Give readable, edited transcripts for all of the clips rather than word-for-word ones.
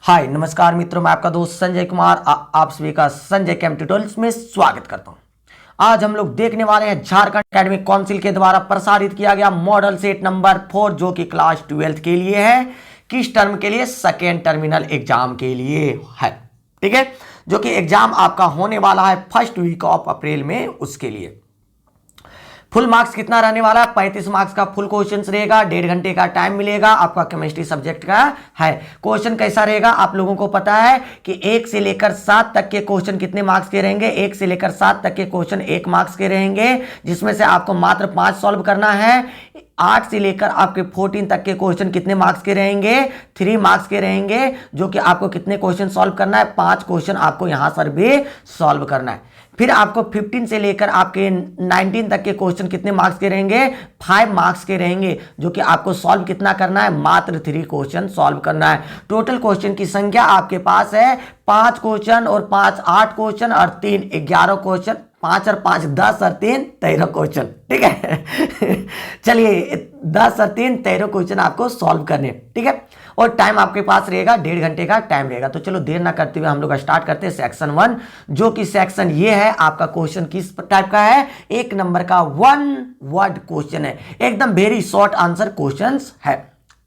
हाय नमस्कार मित्रों, मैं आपका दोस्त संजय कुमार आप सभी का संजय केम ट्यूटोरियल्स में स्वागत करता हूं। आज हम लोग देखने वाले हैं झारखंड एकेडमिक काउंसिल के द्वारा प्रसारित किया गया मॉडल सेट नंबर 4 जो कि क्लास 12 के लिए है। किस टर्म के लिए? सेकेंड टर्मिनल एग्जाम के लिए है। ठीक है, जो कि एग्जाम आपका होने वाला है फर्स्ट वीक ऑफ अप्रैल में, उसके लिए फुल मार्क्स कितना रहने वाला है? 35 मार्क्स का फुल क्वेश्चन रहेगा। 1.5 घंटे का टाइम मिलेगा। आपका केमिस्ट्री सब्जेक्ट का है। क्वेश्चन कैसा रहेगा आप लोगों को पता है कि 1 से लेकर 7 तक के क्वेश्चन कितने मार्क्स के रहेंगे? 1 से लेकर 7 तक के क्वेश्चन 1 मार्क्स के रहेंगे, जिसमें से आपको मात्र 5 सॉल्व करना है। 8 से लेकर आपके 14 तक के क्वेश्चन कितने मार्क्स के रहेंगे? 3 मार्क्स के रहेंगे, जो कि आपको कितने क्वेश्चन सॉल्व करना है? 5 क्वेश्चन आपको यहां पर भी सॉल्व करना है। फिर आपको 15 से लेकर आपके 19 तक के क्वेश्चन कितने मार्क्स के रहेंगे? 5 मार्क्स के रहेंगे, जो कि आपको सॉल्व कितना करना है? मात्र 3 क्वेश्चन सॉल्व करना है। टोटल क्वेश्चन की संख्या आपके पास है 5 क्वेश्चन और 5 8 क्वेश्चन और 3 11 क्वेश्चन। 5 और 5 10 और 3 13 क्वेश्चन। ठीक है चलिए 10 और 3 13 क्वेश्चन आपको सॉल्व करने। ठीक है, और टाइम आपके पास रहेगा 1.5 घंटे का टाइम रहेगा। तो चलो देर ना करते हुए हम लोग स्टार्ट करते हैं सेक्शन 1, जो कि सेक्शन ये है। आपका क्वेश्चन किस टाइप का है? 1 नंबर का 1 वर्ड क्वेश्चन है, एकदम वेरी शॉर्ट आंसर क्वेश्चंस है।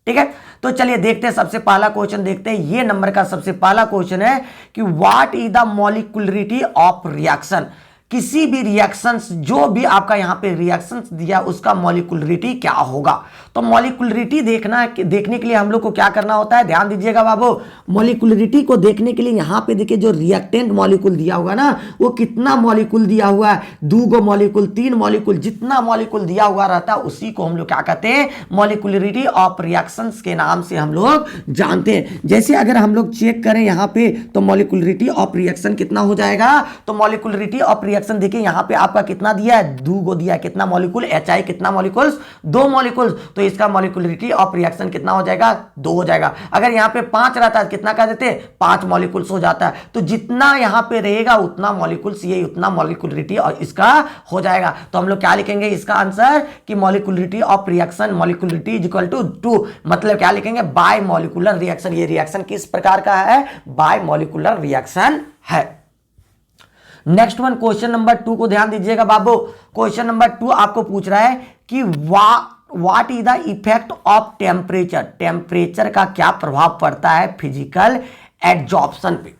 ठीक है, तो चलिए देखते हैं। सबसे पहला क्वेश्चन देखते हैं। ये नंबर का सबसे पहला क्वेश्चन है कि what is the molecularity of reaction. किसी भी रिएक्शंस, जो भी आपका यहां पे रिएक्शंस दिया, उसका मॉलिक्यूलरिटी क्या होगा? तो मॉलिक्यूलरिटी देखने के लिए हम लोग को क्या करना होता है? ध्यान दीजिएगा बाबू। मॉलिक्यूलरिटी को देखने के लिए यहां पे देखिए, जो रिएक्टेंट मॉलिक्यूल दिया होगा ना, वो कितना मॉलिक्यूल दिया हुआ है? 2 मॉलिक्यूल, 3 मॉलिक्यूल, जितना मॉलिक्यूल दिया हुआ रहता है उसी को हम लोग क्या कहते हैं? मॉलिक्यूलरिटी ऑफ रिएक्शंस के नाम से हम लोग जानते हैं। जैसे अगर हम लोग चेक करें यहां पे, तो मॉलिक्यूलरिटी ऑफ रिएक्शन कितना हो जाएगा? तो मॉलिक्यूलरिटी ऑफ रिएक्शन देखिए यहां पे आपका कितना दिया है? 2 दिया है। कितना मॉलिक्यूल? HI कितना मॉलिक्यूल्स? 2 मॉलिक्यूल्स। तो इसका मॉलिक्यूलरिटी ऑफ रिएक्शन कितना हो जाएगा? 2 हो जाएगा। अगर यहां पे 5 रहता है कितना कर देते? 5 मॉलिक्यूल्स हो जाता है। तो जितना यहां पे रहेगा उतना मॉलिक्यूल्स, ये उतना मॉलिक्यूलरिटी और इसका हो जाएगा। तो हम लोग क्या लिखेंगे इसका आंसर? कि molecularity of reaction, molecularity is equal to 2। मतलब क्या लिखेंगे? Bimolecular reaction. ये रिएक्शन किस प्रकार का है? बाय मॉलिक्यूलर रिएक्शन है। नेक्स्ट वन, क्वेश्चन नंबर 2 को ध्यान दीजिएगा बाबू। क्वेश्चन नंबर 2 आपको पूछ रहा है कि what is the effect of temperature. Temperature का क्या प्रभाव पड़ता है फिजिकल एड्जॉर्प्शन पे?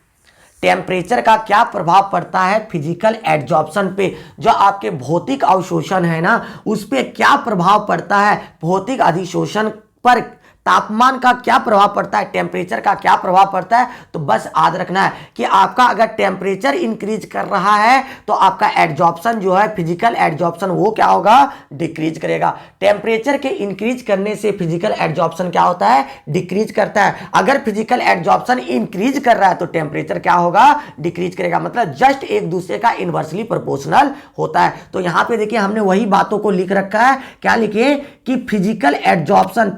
टेम्परेचर का क्या प्रभाव पड़ता है फिजिकल एड्जॉर्प्शन पे? जो आपके भौतिक अवशोषण है ना, उस पे क्या प्रभाव पड़ता है? भौतिक अधिशोषण पर तापमान का क्या प्रभाव पड़ता है? टेम्परेचर का क्या प्रभाव पड़ता है? तो बस याद रखना है कि आपका अगर टेम्परेचर इंक्रीज कर रहा है तो आपका एड्जॉर्प्शन जो है, फिजिकल एड्जॉर्प्शन, वो क्या होगा? डिक्रीज करेगा। टेम्परेचर के इंक्रीज करने से फिजिकल एड्जॉर्प्शन क्या होता है? डिक्रीज करता है। अगर फिजिकल एड्जॉर्प्शन इंक्रीज कर रहा है तो टेम्परेचर क्या होगा? डिक्रीज करेगा। मतलब जस्ट एक दूसरे का इनवर्सली प्रोपोर्शनल होता है। तो यहां पे देखिए हमने वही बातों को लिख रखा है। क्या लिखे? कि physical adsorption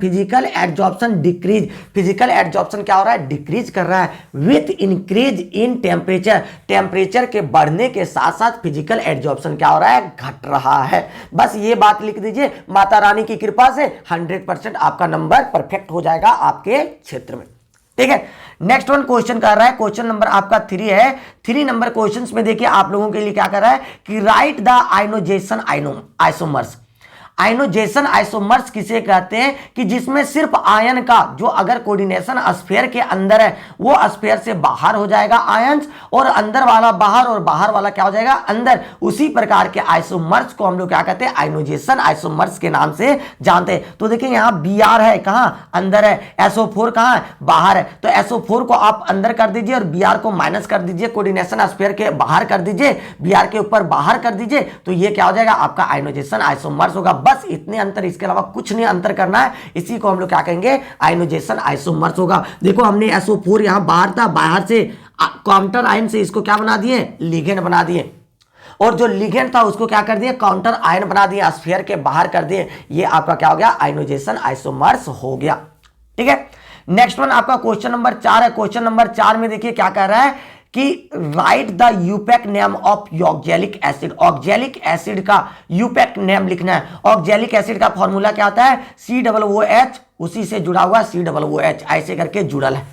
decrease. Physical adsorption क्या हो रहा है? डिक्रीज कर रहा है with increase in temperature. Temperature के बढ़ने के साथ साथ फिजिकल एड्जॉर्प्शन क्या हो रहा है? घट रहा है। बस ये बात लिख दीजिए। माता रानी की कृपा से 100% आपका नंबर परफेक्ट हो जाएगा आपके क्षेत्र में। ठीक है, नेक्स्ट वन क्वेश्चन कर रहा है। क्वेश्चन नंबर आपका 3 है। 3 नंबर क्वेश्चंस में देखिए आप लोगों के लिए क्या कर रहा है कि राइट द आयनोजेशन आइसोमर्स। आयनोजेशन आइसोमर्स किसे कहते हैं? कि जिसमें सिर्फ आयन का, जो अगर कोऑर्डिनेशन स्फीयर के अंदर है, वो स्फीयर से बाहर हो जाएगा आयंस, और अंदर वाला बाहर और बाहर वाला क्या हो जाएगा? अंदर। उसी प्रकार के आइसोमर्स को हम लोग क्या कहते हैं? आयनोजेशन आइसोमर्स के नाम से जानते हैं। तो देखिए यहां Br है, कहां? अंदर है। SO4 कहां है? बाहर है। तो SO4 को आप अंदर कर दीजिए और Br को माइनस कर दीजिए, कोऑर्डिनेशन स्फीयर के बाहर कर दीजिए, Br के ऊपर बाहर कर दीजिए, तो ये क्या हो जाएगा? आपका आयनोजेशन आइसोमर्स होगा। बस इतने अंतर, इसके अलावा कुछ नहीं अंतर करना है। इसी को हम लोग क्या कहेंगे? आयनोजेशन आइसोमर्स होगा। देखो हमने SO4 यहां बाहर था, बाहर से काउंटर आयन से इसको क्या बना दिए? लिगेंड बना दिए। और जो लिगेंड था उसको क्या कर दिए? काउंटर आयन बना दिए, स्फीयर के बाहर कर दिए। ये आपका क्या हो गया? आयनोजेशन आइसोमर्स हो गया। ठीक है, नेक्स्ट वन आपका क्वेश्चन नंबर 4 है। क्वेश्चन नंबर 4 में देखिए क्या कह रहा है कि write the IUPAC name of oxalic acid. Oxalic acid का यूपैक नेम लिखना है। ऑक्जेलिक एसिड का फॉर्मूला क्या होता है? COOH, उसी से जुड़ा हुआ COOH, ऐसे करके जुड़ल है।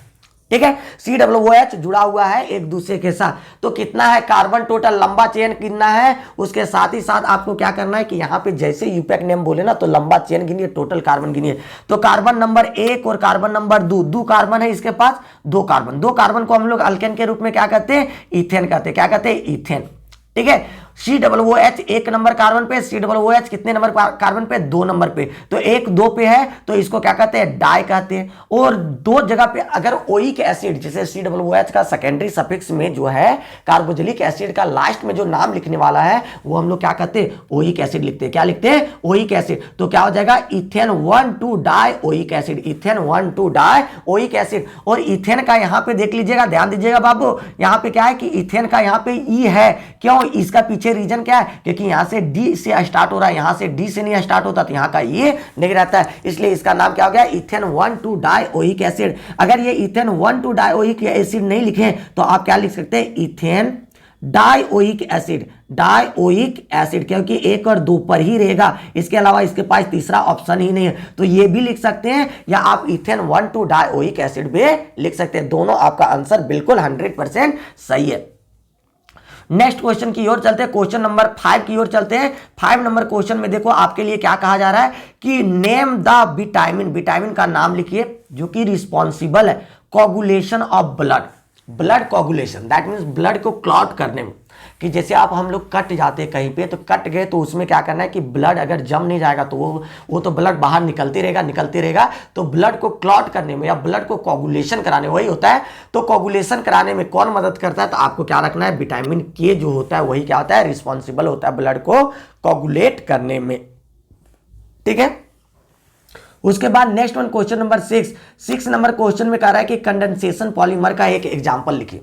ठीक है। COOH जुड़ा हुआ है एक दूसरे के साथ, तो कितना है कार्बन टोटल, लंबा चेन कितना है, उसके साथ ही साथ आपको क्या करना है कि यहाँ पे जैसे यूपैक नेम बोले ना तो लंबा चेन गिनिए, टोटल कार्बन गिनिए। तो कार्बन नंबर 1 और कार्बन नंबर 2 कार्बन है इसके पास, 2 कार्बन को हम लोग अल्केन के रूप में क्या कहते हैं, इथेन कहते हैं। क्या कहते हैं, इथेन। ठीक है। COOH 1 नंबर कार्बन पे, COOH कितने नंबर कार्बन पे, 2 नंबर पे, तो 1 2 पे है तो इसको क्या कहते हैं, डाई कहते हैं। और 2 जगह पे अगर ओइक एसिड, जैसे COOH का सेकेंडरी सफिक्स में जो है कार्बोक्सिलिक एसिड का लास्ट में जो नाम लिखने वाला है वो हम लोग क्या कहते हैं, ओइक एसिड लिखते हैं। क्या लिखते हैं, ओइक एसिड। तो क्या हो जाएगा, ethane 1,2 die oic acid, ethane 1,2 die oic acid. और इथेन का यहाँ पे देख लीजिएगा, ध्यान दीजिएगा बाबू, यहाँ पे क्या है कि इथेन का यहाँ पे ई है, क्यों, इसका पीछे रीजन क्या है, क्योंकि यहां से डी से स्टार्ट हो रहा है, यहां से डी से नहीं स्टार्ट होता, तो यहां का ये नहीं रहता है, इसलिए इसका नाम क्या हो गया, इथेन 1,2 डाइओइक एसिड। अगर ये इथेन 1,2 डाइओइक एसिड नहीं लिखे तो आप क्या लिख सकते हैं, ethane dioic acid, dioic acid, क्योंकि 1 और 2 पर ही रहेगा, इसके अलावा इसके पास तीसरा ऑप्शन ही नहीं है, तो ये भी लिख सकते हैं, या आप इथेन 1,2 डाइओइक एसिड भी लिख सकते हैं। दोनों आपका आंसर बिल्कुल 100% सही है। नेक्स्ट क्वेश्चन की ओर चलते हैं, क्वेश्चन नंबर 5 की ओर चलते हैं। 5 नंबर क्वेश्चन में देखो आपके लिए क्या कहा जा रहा है कि नेम द विटामिन, विटामिन का नाम लिखिए जो कि रिस्पॉन्सिबल है coagulation of blood, blood coagulation, that means blood को क्लॉट करने में, कि जैसे आप हम लोग कट जाते हैं कहीं पे, तो कट गए तो उसमें क्या करना है कि ब्लड अगर जम नहीं जाएगा तो वो तो ब्लड बाहर निकलते रहेगा, तो ब्लड को क्लॉट करने में या ब्लड को कोगुलेशन कराने, वही होता है। तो कोगुलेशन कराने में कौन मदद करता है, तो आपको क्या रखना है, विटामिन के जो होता है वही क्या होता है, रिस्पॉन्सिबल होता है ब्लड को कोगुलेट करने में। ठीक है। उसके बाद next one question number 6 number question में कह रहा है कि कंडेंसेशन पॉलीमर का एक एग्जांपल लिखिए।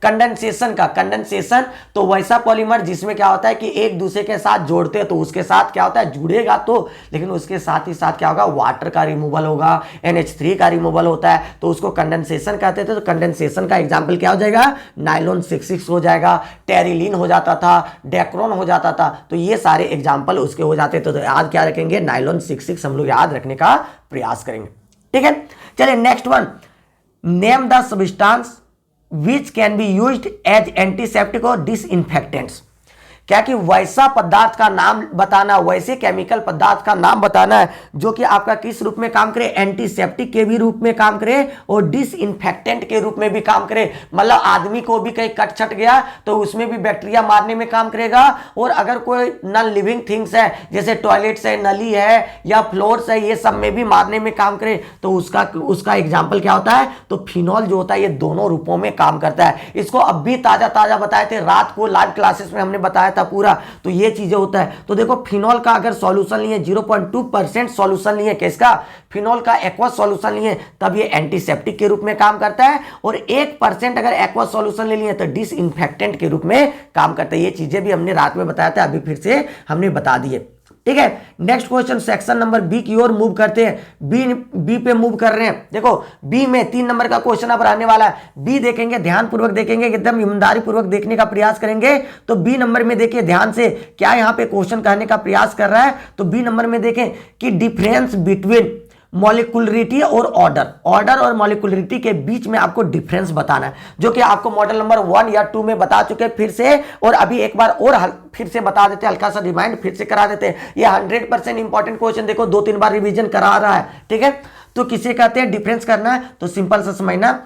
कंडेंसेशन का, कंडेंसेशन तो वैसा पॉलीमर जिसमें क्या होता है कि एक दूसरे के साथ जोड़ते हैं तो उसके साथ क्या होता है, जुड़ेगा तो, लेकिन उसके साथ ही साथ क्या होगा, वाटर का रिमूवल होगा, NH3 का रिमूवल होता है, तो उसको कंडेंसेशन कहते थे। तो कंडेंसेशन का एग्जांपल क्या हो जाएगा, नाइलॉन 66 हो जाएगा, टेरिलीन हो जाता था, डेक्रोन हो जाता था, तो ये सारे एग्जाम्पल उसके हो जाते थे। तो याद क्या रखेंगे, नाइलॉन 66 हम लोग याद रखने का प्रयास करेंगे। ठीक है। चलिए next one, name the substance which can be used as antiseptic और disinfectants। क्या कि वैसा पदार्थ का नाम बताना, वैसे केमिकल पदार्थ का नाम बताना है जो कि आपका किस रूप में काम करे, एंटीसेप्टिक के भी रूप में काम करे और डिसइंफेक्टेंट के रूप में भी काम करे। मतलब आदमी को भी कहीं कट छट गया तो उसमें भी बैक्टीरिया मारने में काम करेगा, और अगर कोई नॉन लिविंग थिंग्स है जैसे टॉयलेट्स है, नली है या फ्लोर्स है, ये सब में भी मारने में काम करे, तो उसका एग्जाम्पल क्या होता है, तो फिनॉल जो होता है ये दोनों रूपों में काम करता है। इसको अब भी ताजा बताए थे, रात को लाइव क्लासेस में हमने बताया था पूरा, तो ये चीजें होता है। तो देखो फिनॉल का अगर सॉल्यूशन लिए 0.2% सॉल्यूशन लिए, किसका, फिनॉल का एक्वस सॉल्यूशन लिए, तब ये एंटीसेप्टिक के रूप में काम करता है, और 1% अगर एक्वस सॉल्यूशन ले लिए तो डिसइंफेक्टेंट के रूप में काम करता है। ये चीजें भी हमने रात में बताया था, अभी फिर से हमने बता दिए। ठीक है। Next question section number B की ओर मूव करते हैं। बी पे मूव कर रहे हैं। देखो बी में 3 नंबर का क्वेश्चन अब रहने वाला है। बी देखेंगे, ध्यान पूर्वक देखेंगे, एकदम ईमानदारी पूर्वक देखने का प्रयास करेंगे। तो बी नंबर में देखिए ध्यान से क्या यहाँ पे क्वेश्चन कहने का प्रयास कर रहा है। तो बी नंबर में देखें कि डिफरेंस बिटवीन मॉलिक्युलरिटी और ऑर्डर और मॉलिक्युलरिटी के बीच में आपको डिफरेंस बताना है, जो कि आपको मॉडल नंबर 1 या 2 में बता चुके फिर से, और अभी एक बार और फिर से बता देते, हल्का सा रिमाइंड फिर से करा देते हैं। ये 100% इंपॉर्टेंट क्वेश्चन, देखो 2-3 बार रिवीजन करा रहा है। ठीक है। तो किसे कहते हैं डिफरेंस करना है, तो सिंपल सा समझना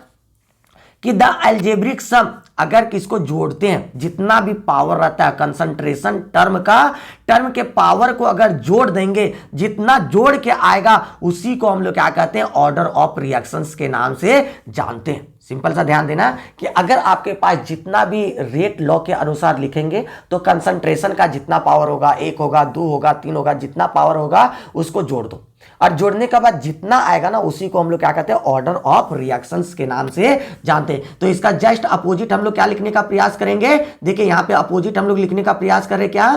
कि द अलजेब्रिक सम, अगर किसको जोड़ते हैं, जितना भी पावर रहता है कंसंट्रेशन टर्म के पावर को अगर जोड़ देंगे, जितना जोड़ के आएगा उसी को हम लोग क्या कहते हैं, ऑर्डर ऑफ रिएक्शंस के नाम से जानते हैं। सिंपल सा ध्यान देना कि अगर आपके पास जितना भी रेट लॉ के अनुसार लिखेंगे तो कंसंट्रेशन का जितना पावर होगा, 1 होगा, 2 होगा, 3 होगा, जितना पावर होगा उसको जोड़ दो, और जोड़ने के बाद जितना आएगा ना उसी को हम लोग क्या कहते हैं, ऑर्डर ऑफ रिएक्शंस के नाम से जानते हैं। तो इसका जस्ट अपोजिट हम लोग क्या लिखने का प्रयास करेंगे, देखिए यहां पे अपोजिट हम लोग लिखने का प्रयास कर रहे हैं, क्या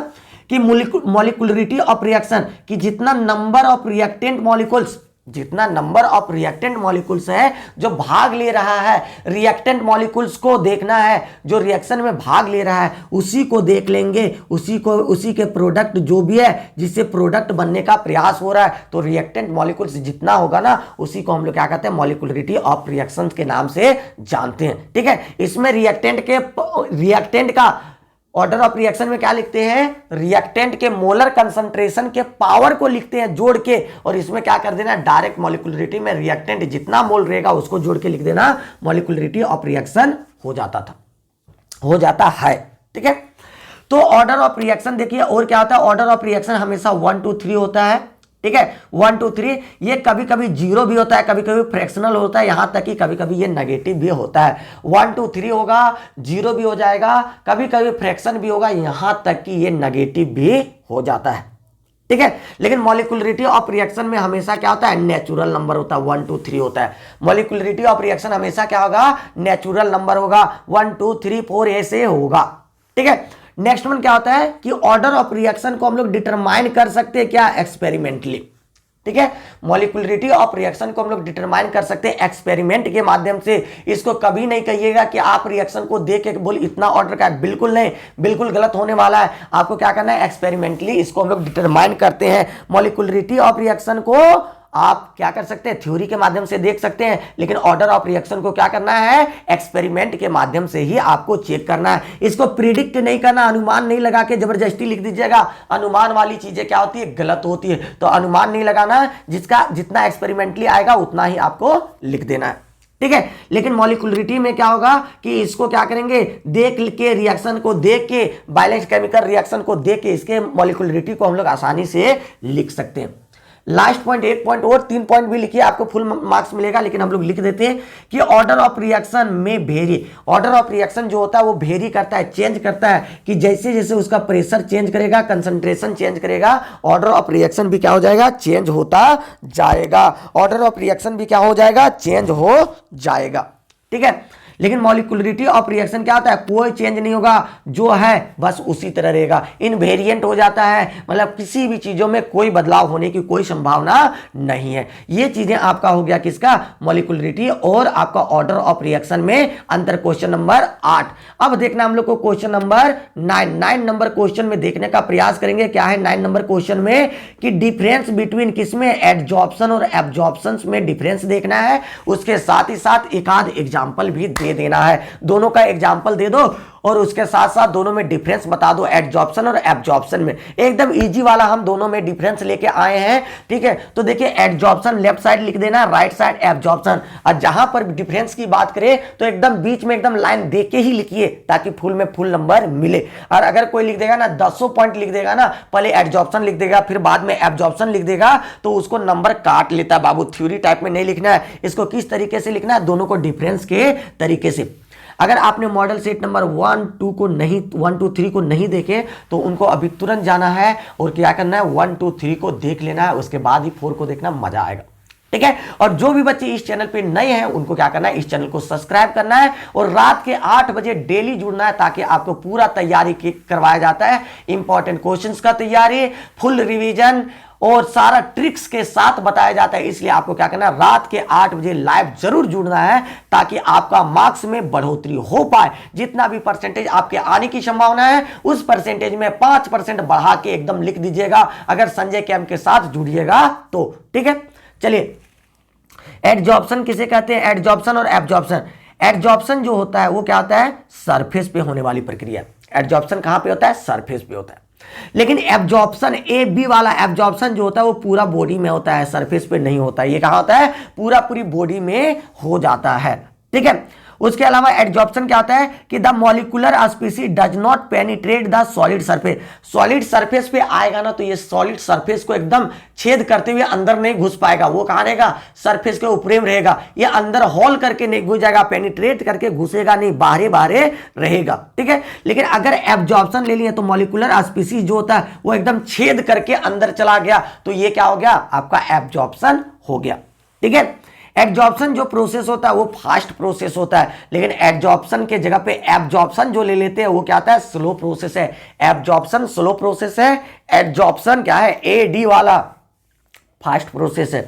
कि मॉलिक्युलरिटी ऑफ रिएक्शन, कि जितना नंबर ऑफ रिएक्टेंट मॉलिक्यूल्स जितना नंबर ऑफ रिएक्टेंट मॉलिक्यूल्स है जो भाग ले रहा है, रिएक्टेंट मॉलिक्यूल्स को देखना है, जो रिएक्शन में भाग ले रहा है उसी को देख लेंगे, उसी के प्रोडक्ट जो भी है जिससे प्रोडक्ट बनने का प्रयास हो रहा है, तो रिएक्टेंट मॉलिक्यूल्स जितना होगा ना उसी को हम लोग क्या कहते हैं, मॉलिक्यूलरिटी ऑफ रिएक्शन के नाम से जानते हैं। ठीक है, इसमें रिएक्टेंट का ऑर्डर ऑफ रिएक्शन में क्या लिखते हैं, रिएक्टेंट के मोलर कंसंट्रेशन के पावर को लिखते हैं जोड़ के, और इसमें क्या कर देना, डायरेक्ट मॉलिक्यूलरिटी में रिएक्टेंट जितना मोल रहेगा उसको जोड़ के लिख देना, मॉलिक्यूलरिटी ऑफ रिएक्शन हो जाता है। ठीक है, तो ऑर्डर ऑफ रिएक्शन देखिए और क्या होता है, ऑर्डर ऑफ रिएक्शन हमेशा 1 2 3 होता है। ठीक है, 1 2 3, ये कभी कभी 0 भी होता है, कभी कभी फ्रैक्शनल होता है, यहां तक कि कभी कभी ये नेगेटिव भी होता है। 1 2 3 होगा, 0 भी हो जाएगा, कभी कभी फ्रैक्शन भी होगा, यहां तक कि ये नेगेटिव भी हो जाता है। ठीक है, लेकिन मॉलिक्यूलरिटी ऑफ रिएक्शन में हमेशा क्या होता है, नेचुरल नंबर होता है, 1 2 3 होता है। मॉलिक्यूलरिटी ऑफ रिएक्शन हमेशा क्या होगा, नेचुरल नंबर होगा, 1 2 3 4 ऐसे होगा। ठीक है, नेक्स्ट वन क्या होता है कि ऑर्डर ऑफ रिएक्शन को हम लोग डिटरमाइन कर सकते हैं क्या, एक्सपेरिमेंटली। ठीक है, मॉलिक्यूलरिटी ऑफ रिएक्शन को हम लोग डिटरमाइन कर सकते हैं एक्सपेरिमेंट के माध्यम से। इसको कभी नहीं कहिएगा कि आप रिएक्शन को देख के बोल इतना ऑर्डर का है, बिल्कुल नहीं, बिल्कुल गलत होने वाला है। आपको क्या करना है, एक्सपेरिमेंटली इसको हम लोग डिटरमाइन करते हैं। मॉलिक्यूलरिटी ऑफ रिएक्शन को आप क्या कर सकते हैं, थ्योरी के माध्यम से देख सकते हैं, लेकिन ऑर्डर ऑफ रिएक्शन को क्या करना है, एक्सपेरिमेंट के माध्यम से ही आपको चेक करना है। इसको प्रिडिक्ट नहीं करना, अनुमान नहीं लगा के जबरदस्ती लिख दीजिएगा, अनुमान वाली चीजें क्या होती है, गलत होती है। तो अनुमान नहीं लगाना, जिसका जितना एक्सपेरिमेंटली आएगा उतना ही आपको लिख देना है। ठीक है, लेकिन मॉलिक्यूलरिटी में क्या होगा कि इसको क्या करेंगे, देख के रिएक्शन को देख के, बैलेंस केमिकल रिएक्शन को देख के इसके मॉलिक्यूलरिटी को हम लोग आसानी से लिख सकते हैं। लास्ट पॉइंट, एक पॉइंट और 3 पॉइंट भी लिखिए, आपको फुल मार्क्स मिलेगा, लेकिन हम लोग लिख देते हैं कि ऑर्डर ऑफ रिएक्शन में वेरी, ऑर्डर ऑफ रिएक्शन जो होता है वो वेरी करता है, चेंज करता है, कि जैसे जैसे उसका प्रेशर चेंज करेगा, कंसंट्रेशन चेंज करेगा, ऑर्डर ऑफ रिएक्शन भी क्या हो जाएगा, चेंज होता जाएगा। ऑर्डर ऑफ रिएक्शन भी क्या हो जाएगा, चेंज हो जाएगा। ठीक है, लेकिन मॉलिक्यूलरिटी ऑफ रिएक्शन क्या होता है, कोई चेंज नहीं होगा, जो है बस उसी तरह रहेगा, इनवेरिएंट हो जाता है, मतलब किसी भी चीजों में कोई बदलाव होने की कोई संभावना नहीं है। ये चीजें आपका हो गया किसका, मॉलिक्यूलरिटी और आपका ऑर्डर ऑफ रिएक्शन में अंतर। Question number 8। अब देखना हम लोग को क्वेश्चन नंबर 9 नंबर क्वेश्चन में देखने का प्रयास करेंगे। क्या है 9 नंबर क्वेश्चन में कि डिफरेंस बिटवीन किसमें, एडजॉर्प्शन और एब्जॉर्प्शन में डिफरेंस देखना है, उसके साथ ही साथ एक आध एग्जाम्पल भी देना है। दोनों का एग्जाम्पल दे दो और उसके साथ साथ दोनों में डिफरेंस बता दो, एडजॉर्प्शन और एब्जॉर्प्शन में। एकदम इजी वाला हम दोनों में डिफरेंस लेके आए हैं। ठीक है, तो देखिए एडजॉर्प्शन लेफ्ट साइड लिख देना, राइट साइड एब्जॉर्प्शन, और जहां पर डिफरेंस की बात करें तो एकदम बीच में एकदम लाइन दे के ही लिखिए ताकि फुल में फुल नंबर मिले। और अगर कोई लिख देगा ना 100 पॉइंट लिख देगा ना, पहले एडजॉर्प्शन लिख देगा फिर बाद में एब्जॉर्प्शन लिख देगा, तो उसको नंबर काट लेता है बाबू। थ्योरी टाइप में नहीं लिखना है, इसको किस तरीके से लिखना है, दोनों को डिफरेंस के तरीके से। अगर आपने मॉडल सेट नंबर 1 2 3 को नहीं देखे तो उनको अभी तुरंत जाना है और क्या करना है, 1 2 3 को देख लेना है, उसके बाद ही 4 को देखना, मजा आएगा। ठीक है, और जो भी बच्चे इस चैनल पे नए हैं उनको क्या करना है, इस चैनल को सब्सक्राइब करना है और रात के 8 बजे डेली जुड़ना है, ताकि आपको पूरा तैयारी करवाया जाता है। इंपॉर्टेंट क्वेश्चंस का तैयारी, फुल रिवीजन और सारा ट्रिक्स के साथ बताया जाता है। इसलिए आपको क्या करना है, रात के 8 बजे लाइव जरूर जुड़ना है, ताकि आपका मार्क्स में बढ़ोतरी हो पाए। जितना भी परसेंटेज आपके आने की संभावना है उस परसेंटेज में 5% बढ़ा के एकदम लिख दीजिएगा, अगर संजय कैंप के साथ जुड़िएगा तो। ठीक है, चलिए एडजॉर्प्शन किसे कहते हैं, एडजॉर्प्शन और एब्जॉर्प्शन। एडजॉर्प्शन जो होता है वो क्या होता है, सरफेस पे होने वाली प्रक्रिया। एडजॉर्प्शन कहां पे होता है, सरफेस पे होता है। लेकिन एब्जॉर्प्शन, ए बी वाला एब्जॉर्प्शन जो होता है वो पूरा बॉडी में होता है, सरफेस पे नहीं होता है। ये कहां होता है, पूरी बॉडी में हो जाता है। ठीक है, उसके अलावा एडजॉर्प्शन क्या होता है कि the molecular species does not penetrate the solid surface. Solid surface पे आएगा ना तो ये सॉलिड सरफेस को एकदम छेद करते हुए अंदर नहीं घुस पाएगा, वो कहां रहेगा, सरफेस के ऊपर में रहेगा। ये अंदर होल करके नहीं घुस जाएगा, पेनिट्रेट करके घुसेगा नहीं, बाहरे रहेगा। ठीक है, लेकिन अगर एब्जॉर्प्शन ले लिए तो मॉलिक्यूलर स्पीसीज जो होता है वो एकदम छेद करके अंदर चला गया, तो ये क्या हो गया, आपका एब्जॉर्प्शन हो गया। ठीक है, एडजॉर्प्शन जो प्रोसेस होता है वो फास्ट प्रोसेस होता है, लेकिन एडजॉर्प्शन के जगह पे एब्जॉर्प्शन जो ले लेते हैं वो क्या होता है, स्लो प्रोसेस है। एब्जॉर्प्शन स्लो प्रोसेस है, एडजॉर्प्शन क्या है, एडी वाला फास्ट प्रोसेस है।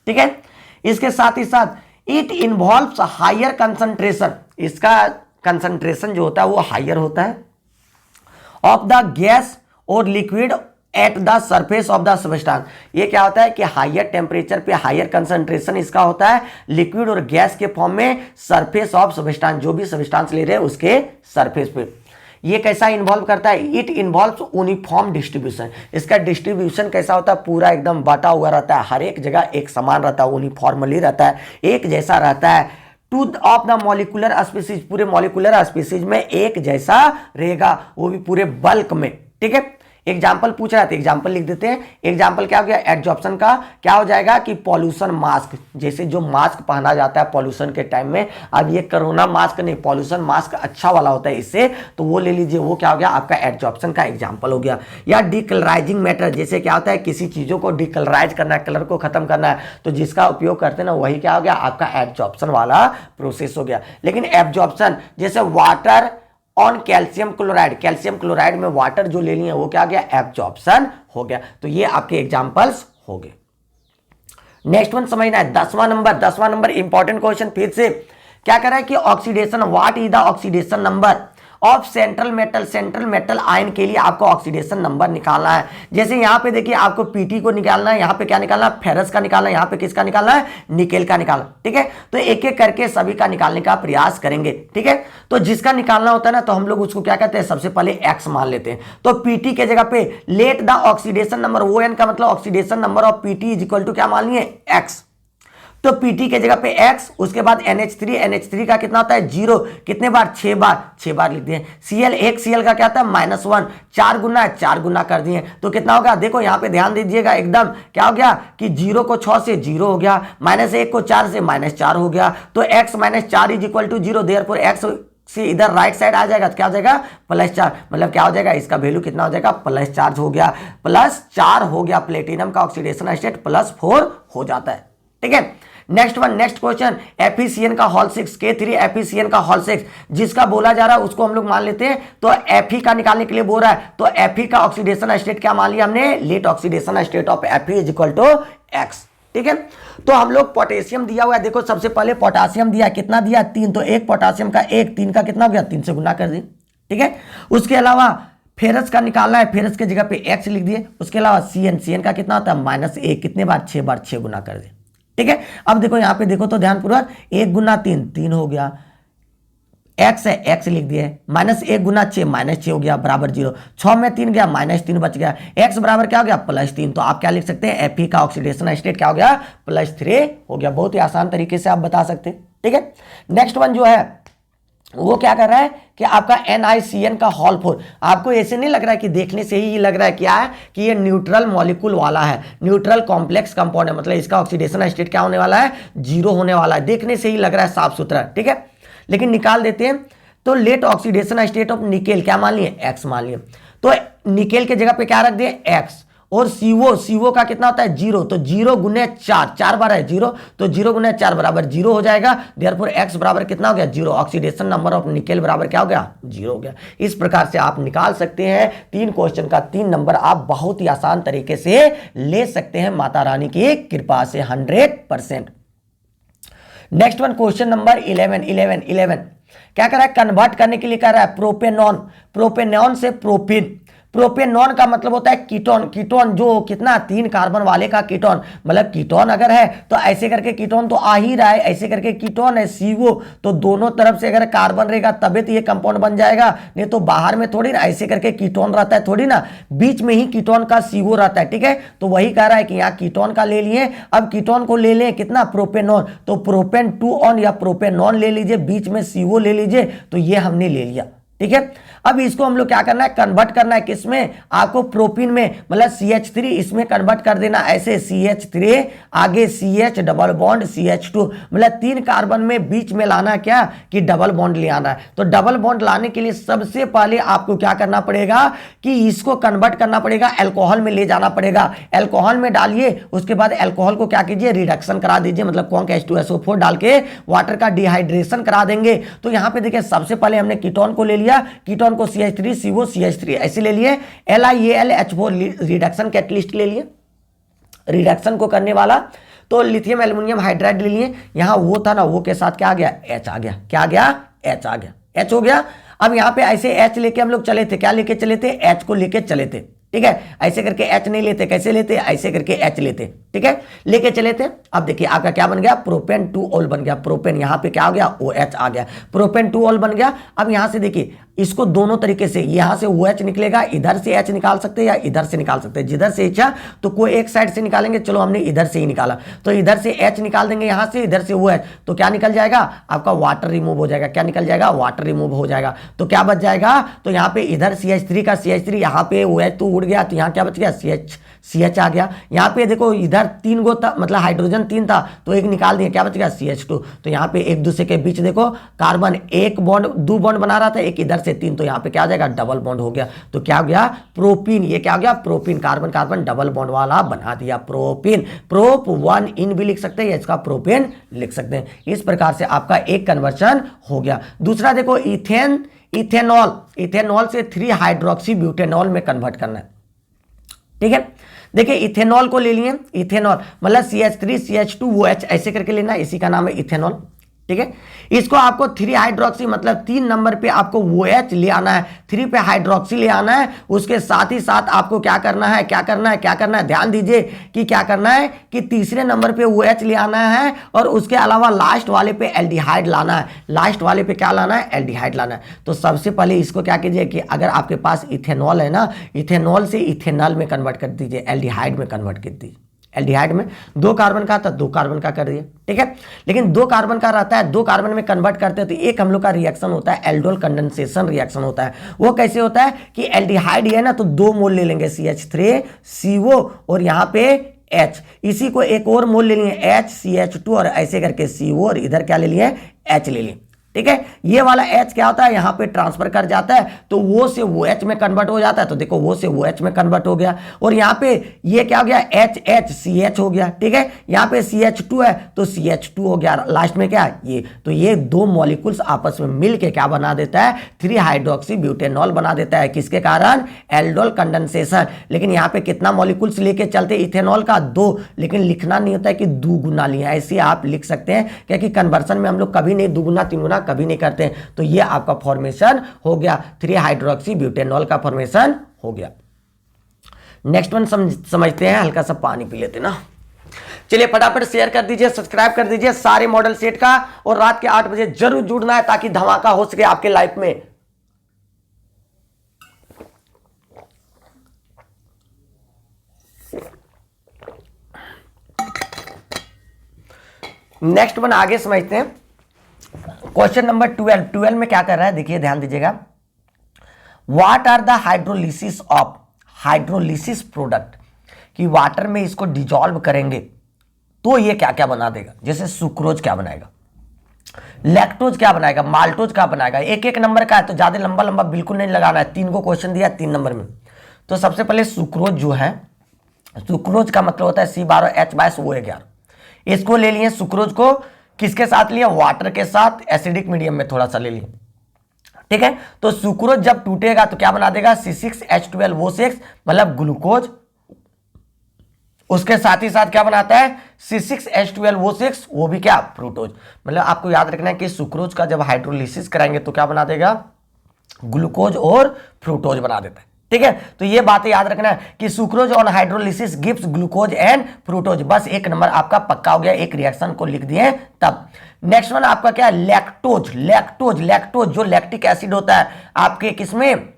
ठीक है। इसके साथ ही साथ इट इन्वॉल्व्स हायर कंसंट्रेशन, इसका कंसंट्रेशन जो होता है वो हायर होता है ऑफ द गैस और liquid at the surface of the substance. ये क्या होता है कि हायर टेम्परेचर पे हायर कंसंट्रेशन इसका होता है लिक्विड और गैस के फॉर्म में सरफेस ऑफ सबस्टांस, जो भी सबस्टांस ले रहे हैं उसके सरफेस पे। ये कैसा इन्वॉल्व करता है, इट इन्वॉल्व यूनिफॉर्म डिस्ट्रीब्यूशन, इसका डिस्ट्रीब्यूशन कैसा होता है, पूरा एकदम बांटा हुआ रहता है, हर एक जगह एक समान रहता है, यूनिफॉर्मली रहता है, एक जैसा रहता है। Two of the molecular species, पूरे मॉलिक्यूलर स्पीसीज में एक जैसा रहेगा, वो भी पूरे बल्क में, ठीक है। एग्जाम्पल पूछ रहा था, एग्जाम्पल लिख देते हैं। एग्जाम्पल क्या हो गया, एडजॉर्प्शन का क्या हो जाएगा कि पॉल्यूशन मास्क, जैसे जो मास्क पहना जाता है पॉल्यूशन के टाइम में, अब ये कोरोना मास्क नहीं, पॉल्यूशन मास्क अच्छा वाला होता है इससे, तो वो ले लीजिए, वो क्या हो गया आपका एडजॉर्प्शन का एग्जाम्पल हो गया। या डिकलराइजिंग मैटर, जैसे क्या होता है किसी चीजों को डिकलराइज करना है, कलर को खत्म करना है, तो जिसका उपयोग करते हैं ना वही क्या हो गया आपका एडजॉर्प्शन वाला प्रोसेस हो गया। लेकिन एब्जॉर्प्शन जैसे water on calcium chloride, calcium chloride में वाटर जो ले लिए वो क्या गया एब्जॉर्प्शन हो गया। तो ये आपके एग्जांपल्स हो गए। नेक्स्ट वन समझना है, 10वां नंबर इंपॉर्टेंट क्वेश्चन फिर से क्या कर रहा है कि oxidation, what is the oxidation number of central metal ion के लिए आपको ऑक्सीडेशन नंबर निकालना है। जैसे यहां पे देखिए आपको पीटी को निकालना है, यहां पे क्या निकालना है फेरस का निकालना है, यहां पे किसका निकालना है निकेल का निकालना, ठीक है। तो एक एक करके सभी का निकालने का प्रयास करेंगे, ठीक है। तो जिसका निकालना होता है ना तो हम लोग उसको क्या कहते हैं, सबसे पहले एक्स मान लेते हैं। तो पीटी के जगह पे let the oxidation number, O N का मतलब oxidation number of PT is equal to क्या मान लिए एक्स। तो पीटी के जगह पे x, उसके बाद NH3 का कितना होता है 0, कितने बार 6 बार लिख दिए। Cl, एक Cl का क्या होता है -1, 4 गुना है, 4 गुना कर दिए, तो कितना होगा देखो यहाँ पे ध्यान दीजिएगा, एकदम क्या हो गया कि 0 को 6 से 0 हो गया, -1 को 4 से -4 हो गया, तो x -4 is equal to 0, therefore x से इधर राइट साइड आ जाएगा तो क्या हो जाएगा +4, मतलब क्या हो जाएगा इसका वैल्यू कितना हो जाएगा +4 हो गया, +4 हो गया, प्लेटिनम का ऑक्सीडेशन स्टेट +4 हो जाता है, ठीक है। नेक्स्ट क्वेश्चन, एफिसियन का होल 6, K3 एफिसियन का होल 6 जिसका बोला जा रहा है उसको हम लोग मान लेते हैं, तो Fe का निकालने के लिए बोल रहा है, तो Fe का ऑक्सीडेशन स्टेट क्या मान लिया हमने, let oxidation state of Fe is equal to x, ठीक है। तो हम लोग पोटेशियम दिया हुआ है, देखो सबसे पहले पोटेशियम दिया, कितना दिया 3, तो एक पोटेशियम का 3 का कितना हो गया 3 से गुना कर दिए, ठीक है। उसके अलावा फेरस का निकालना है, फेरस के जगह पे x लिख दिए। उसके अलावा CN का कितना होता है -1, कितने बार 6 गुना कर दिए, ठीक है। अब देखो यहां पे देखो तो ध्यानपूर्वक 1 गुना 3 हो गया, x है x लिख दिए, -1 गुना 6 -6 हो गया बराबर 0, 6 में 3 गया -3 बच गया, x बराबर क्या हो गया +3, तो आप क्या लिख सकते हैं Fe का ऑक्सीडेशन स्टेट क्या हो गया +3 हो गया। बहुत ही आसान तरीके से आप बता सकते हैं, ठीक है। नेक्स्ट वन जो है वो क्या कर रहा है कि आपका NiCN का होल 4, आपको ऐसे नहीं लग रहा है कि देखने से ही लग रहा है क्या है कि ये न्यूट्रल मॉलिक्यूल वाला है, न्यूट्रल कॉम्प्लेक्स कंपाउंड है, मतलब इसका ऑक्सीडेशन स्टेट क्या होने वाला है 0 होने वाला है, देखने से ही लग रहा है साफ सुथरा, ठीक है। लेकिन निकाल देते हैं, तो let oxidation state of nickel क्या मान लिए x मान लिए, तो निकेल के जगह पे क्या रख दिए x, और CO का कितना होता है 0, तो 0 गुने 4 बार है 0, तो 0 गुने 4 बराबर 0 हो जाएगा, देयरफॉर x बराबर कितना हो गया 0, ऑक्सीडेशन नंबर ऑफ निकेल बराबर क्या हो गया 0 हो गया। इस प्रकार से आप निकाल सकते हैं 3 क्वेश्चन का 3 नंबर आप बहुत ही आसान तरीके से ले सकते हैं माता रानी की कृपा से 100%। नेक्स्ट वन क्वेश्चन नंबर 11 क्या कर रहा है, कन्वर्ट करने के लिए कर रहा है प्रोपेनॉन से प्रोपिन। प्रोपेनॉन का मतलब होता है कीटोन जो कितना 3 कार्बन वाले का कीटोन, मतलब कीटोन अगर है तो ऐसे करके कीटोन तो आ ही रहा है, ऐसे करके कीटोन है CO, तो दोनों तरफ से अगर कार्बन रहेगा तभी तो ये कंपाउंड बन जाएगा, नहीं तो बाहर में थोड़ी ना ऐसे करके कीटोन रहता है, थोड़ी ना बीच में ही कीटोन का CO रहता है, ठीक है। तो वही कह रहा है कि यहाँ कीटोन का ले लिए, अब कीटोन को ले लें कितना प्रोपेनॉन, तो प्रोपेन 2 ऑन या प्रोपेनॉन ले लीजिए, बीच में CO ले लीजिए, तो ये हमने ले लिया, ठीक है। अब इसको हम लोग क्या करना है, कन्वर्ट करना है किसमें, आपको प्रोपिन में, मतलब CH3 इसमें कन्वर्ट कर देना, ऐसे CH3 आगे CH डबल बॉन्ड CH2, मतलब 3 कार्बन में बीच में लाना क्या कि डबल बॉन्ड ले आना है। तो डबल बॉन्ड लाने के लिए सबसे पहले आपको क्या करना पड़ेगा कि इसको कन्वर्ट करना पड़ेगा, अल्कोहल में ले जाना पड़ेगा, अल्कोहल में डालिए, उसके बाद अल्कोहल को क्या कीजिए रिडक्शन करा दीजिए, मतलब कौन का H2SO4 डाल के वाटर का डिहाइड्रेशन करा देंगे। तो यहाँ पे देखिए सबसे पहले हमने कीटोन को ले लिया, कीटोन को CH3 CO CH3 ऐसे ले लिए, LiAlH4 रिडक्शन कैटलिस्ट ले लिए, रिडक्शन को करने वाला, तो लिथियम एल्यूमिनियम हाइड्राइड ले लिए, यहाँ वो था ना, वो के साथ क्या आ गया, एच आ गया, क्या आ गया, एच आ गया, एच हो गया। अब यहाँ पे ऐसे एच लेके हम लोग चले थे, क्या लेके चले थे, एच को लेके चले थे, ठीक है। ऐसे करके एच नहीं लेते, कैसे लेते, ऐसे करके एच लेते, ठीक है, लेके चले थे। अब देखिए आपका क्या बन गया, प्रोपेन 2 ऑल बन गया, प्रोपेन यहाँ पे क्या हो गया, ओ एच आ गया, प्रोपेन 2 ऑल बन गया। अब यहाँ से देखिए इसको दोनों तरीके से, यहाँ से ओ एच निकलेगा, इधर से एच निकाल सकते हैं या इधर से निकाल सकते हैं, जिधर से इच्छा तो कोई एक साइड से निकालेंगे, चलो हमने इधर से ही निकाला, तो इधर से एच निकाल देंगे, यहाँ से इधर से ओ एच, तो क्या निकल जाएगा, आपका वाटर रिमूव हो जाएगा, क्या निकल जाएगा, वाटर रिमूव हो जाएगा। तो क्या बच जाएगा, तो यहाँ पे इधर CH3 का CH3, यहाँ पे ओ एच तो उड़ गया, तो यहाँ क्या बच गया, CH आ गया। यहाँ पे देखो इधर 3 गो था, मतलब हाइड्रोजन 3 था, तो एक निकाल दिया, क्या बच गया, CH2। तो यहाँ पे एक दूसरे के बीच देखो कार्बन एक बॉन्ड 2 बॉन्ड बना रहा था, एक इधर से 3, तो यहाँ पे क्या आ जाएगा, डबल बॉन्ड हो गया, तो क्या हो गया, प्रोपीन। ये क्या हो गया, propene, carbon carbon double bond वाला बना दिया, प्रोपीन। प्रोप 1 इन भी लिख सकते हैं या इसका प्रोपेन लिख सकते हैं। इस प्रकार से आपका एक कन्वर्शन हो गया। दूसरा देखो इथेन, इथेनॉल, इथेनॉल से 3 हाइड्रोक्सी ब्यूटेनॉल में कन्वर्ट करना है, ठीक है। देखिए इथेनॉल को ले लिए, इथेनॉल मतलब CH3 CH2 OH ऐसे करके लेना, इसी का नाम है इथेनॉल, ठीक है। इसको आपको 3 हाइड्रोक्सी मतलब 3 नंबर पे आपको OH ले आना है, 3 पे हाइड्रोक्सी ले आना है। उसके साथ ही साथ आपको क्या करना है, क्या करना है, क्या करना है, ध्यान दीजिए कि क्या करना है कि तीसरे नंबर पे OH ले आना है, और उसके अलावा लास्ट वाले पे एल्डिहाइड लाना है, लास्ट वाले पे क्या लाना है, एल्डिहाइड लाना है। तो सबसे पहले इसको क्या कीजिए कि अगर आपके पास इथेनॉल है ना, इथेनॉल से इथेनॉल में कन्वर्ट कर दीजिए, एल्डिहाइड में कन्वर्ट कर दीजिए। एल्डिहाइड में 2 कार्बन का था, 2 कार्बन का कर दिए, ठीक है। लेकिन 2 कार्बन का रहता है, 2 कार्बन में कन्वर्ट करते हैं तो एक हम लोग का रिएक्शन होता है, एल्डोल कंडेंसेशन रिएक्शन होता है। वो कैसे होता है कि एल्डिहाइड है ना, तो 2 मोल ले लेंगे CH3CO और यहाँ पे H, इसी को एक और मोल ले लिए HCH2 और ऐसे करके CO, और इधर क्या ले लिए, H ले लिए, ठीक है। ये वाला H क्या होता है, यहां पे ट्रांसफर कर जाता है, तो वो से OH में कन्वर्ट हो जाता है, तो देखो वो से OH में कन्वर्ट हो गया, और यहाँ पे ये क्या हो गया, HCH हो गया, ठीक है। यहाँ पे CH2 है तो CH2 हो गया, लास्ट में क्या ये, तो ये 2 मॉलिक्यूल्स आपस में मिलके क्या बना देता है, 3 हाइड्रोक्सी ब्यूटेनॉल बना देता है, किसके कारण, एल्डोल कंडेंसेशन। लेकिन यहाँ पे कितना मॉलिक्यूल्स लेके चलते इथेनॉल का, 2, लेकिन लिखना नहीं होता है कि 2 गुना लिया, ऐसे आप लिख सकते हैं, क्योंकि कन्वर्सन में हम लोग कभी नहीं 2 गुना 3 गुना कभी नहीं करते हैं। तो ये आपका फॉर्मेशन हो गया, 3 हाइड्रोक्सी ब्यूटेनॉल का फॉर्मेशन हो गया। नेक्स्ट वन समझते हैं, हल्का सा पानी पी लेते ना। चलिए फटाफट शेयर कर दीजिए, सब्सक्राइब कर दीजिए सारे मॉडल सेट का, और रात के 8 बजे जरूर जुड़ना है ताकि धमाका हो सके आपके लाइफ में। नेक्स्ट वन आगे समझते हैं। क्वेश्चन नंबर 12 में क्या कर रहा है, देखिए ध्यान दीजिएगा। What are the hydrolysis of, hydrolysis product, कि वाटर में इसको डिजॉल्व करेंगे तो ये क्या क्या बना देगा, जैसे सुक्रोज क्या बनाएगा, लैक्टोज क्या बनाएगा, माल्टोज क्या बनाएगा। एक एक नंबर का है तो ज्यादा लंबा लंबा बिल्कुल नहीं लगाना है, 3 को क्वेश्चन दिया 3 नंबर में। तो सबसे पहले सुक्रोज जो है, सुक्रोज का मतलब होता है C12H22O11, इसको ले लिए। सुक्रोज को किसके साथ लिया, वाटर के साथ, एसिडिक मीडियम में थोड़ा सा ले लिया, ठीक है। तो सुक्रोज जब टूटेगा तो क्या बना देगा, C6H12O6 मतलब ग्लूकोज। उसके साथ ही साथ क्या बनाता है, C6H12O6 वो भी क्या, फ्रूटोज। मतलब आपको याद रखना है कि सुक्रोज का जब हाइड्रोलिसिस कराएंगे तो क्या बना देगा, ग्लूकोज और फ्रूटोज बना देता है, ठीक है। तो ये बातें याद रखना है कि sucrose on hydrolysis gives glucose and fructose. बस एक नंबर आपका पक्का हो गया, एक रिएक्शन को लिख दिए तब। नेक्स्ट वन आपका क्या है, लैक्टोज। लैक्टोज, लैक्टोज जो लैक्टिक एसिड होता है आपके किसमें,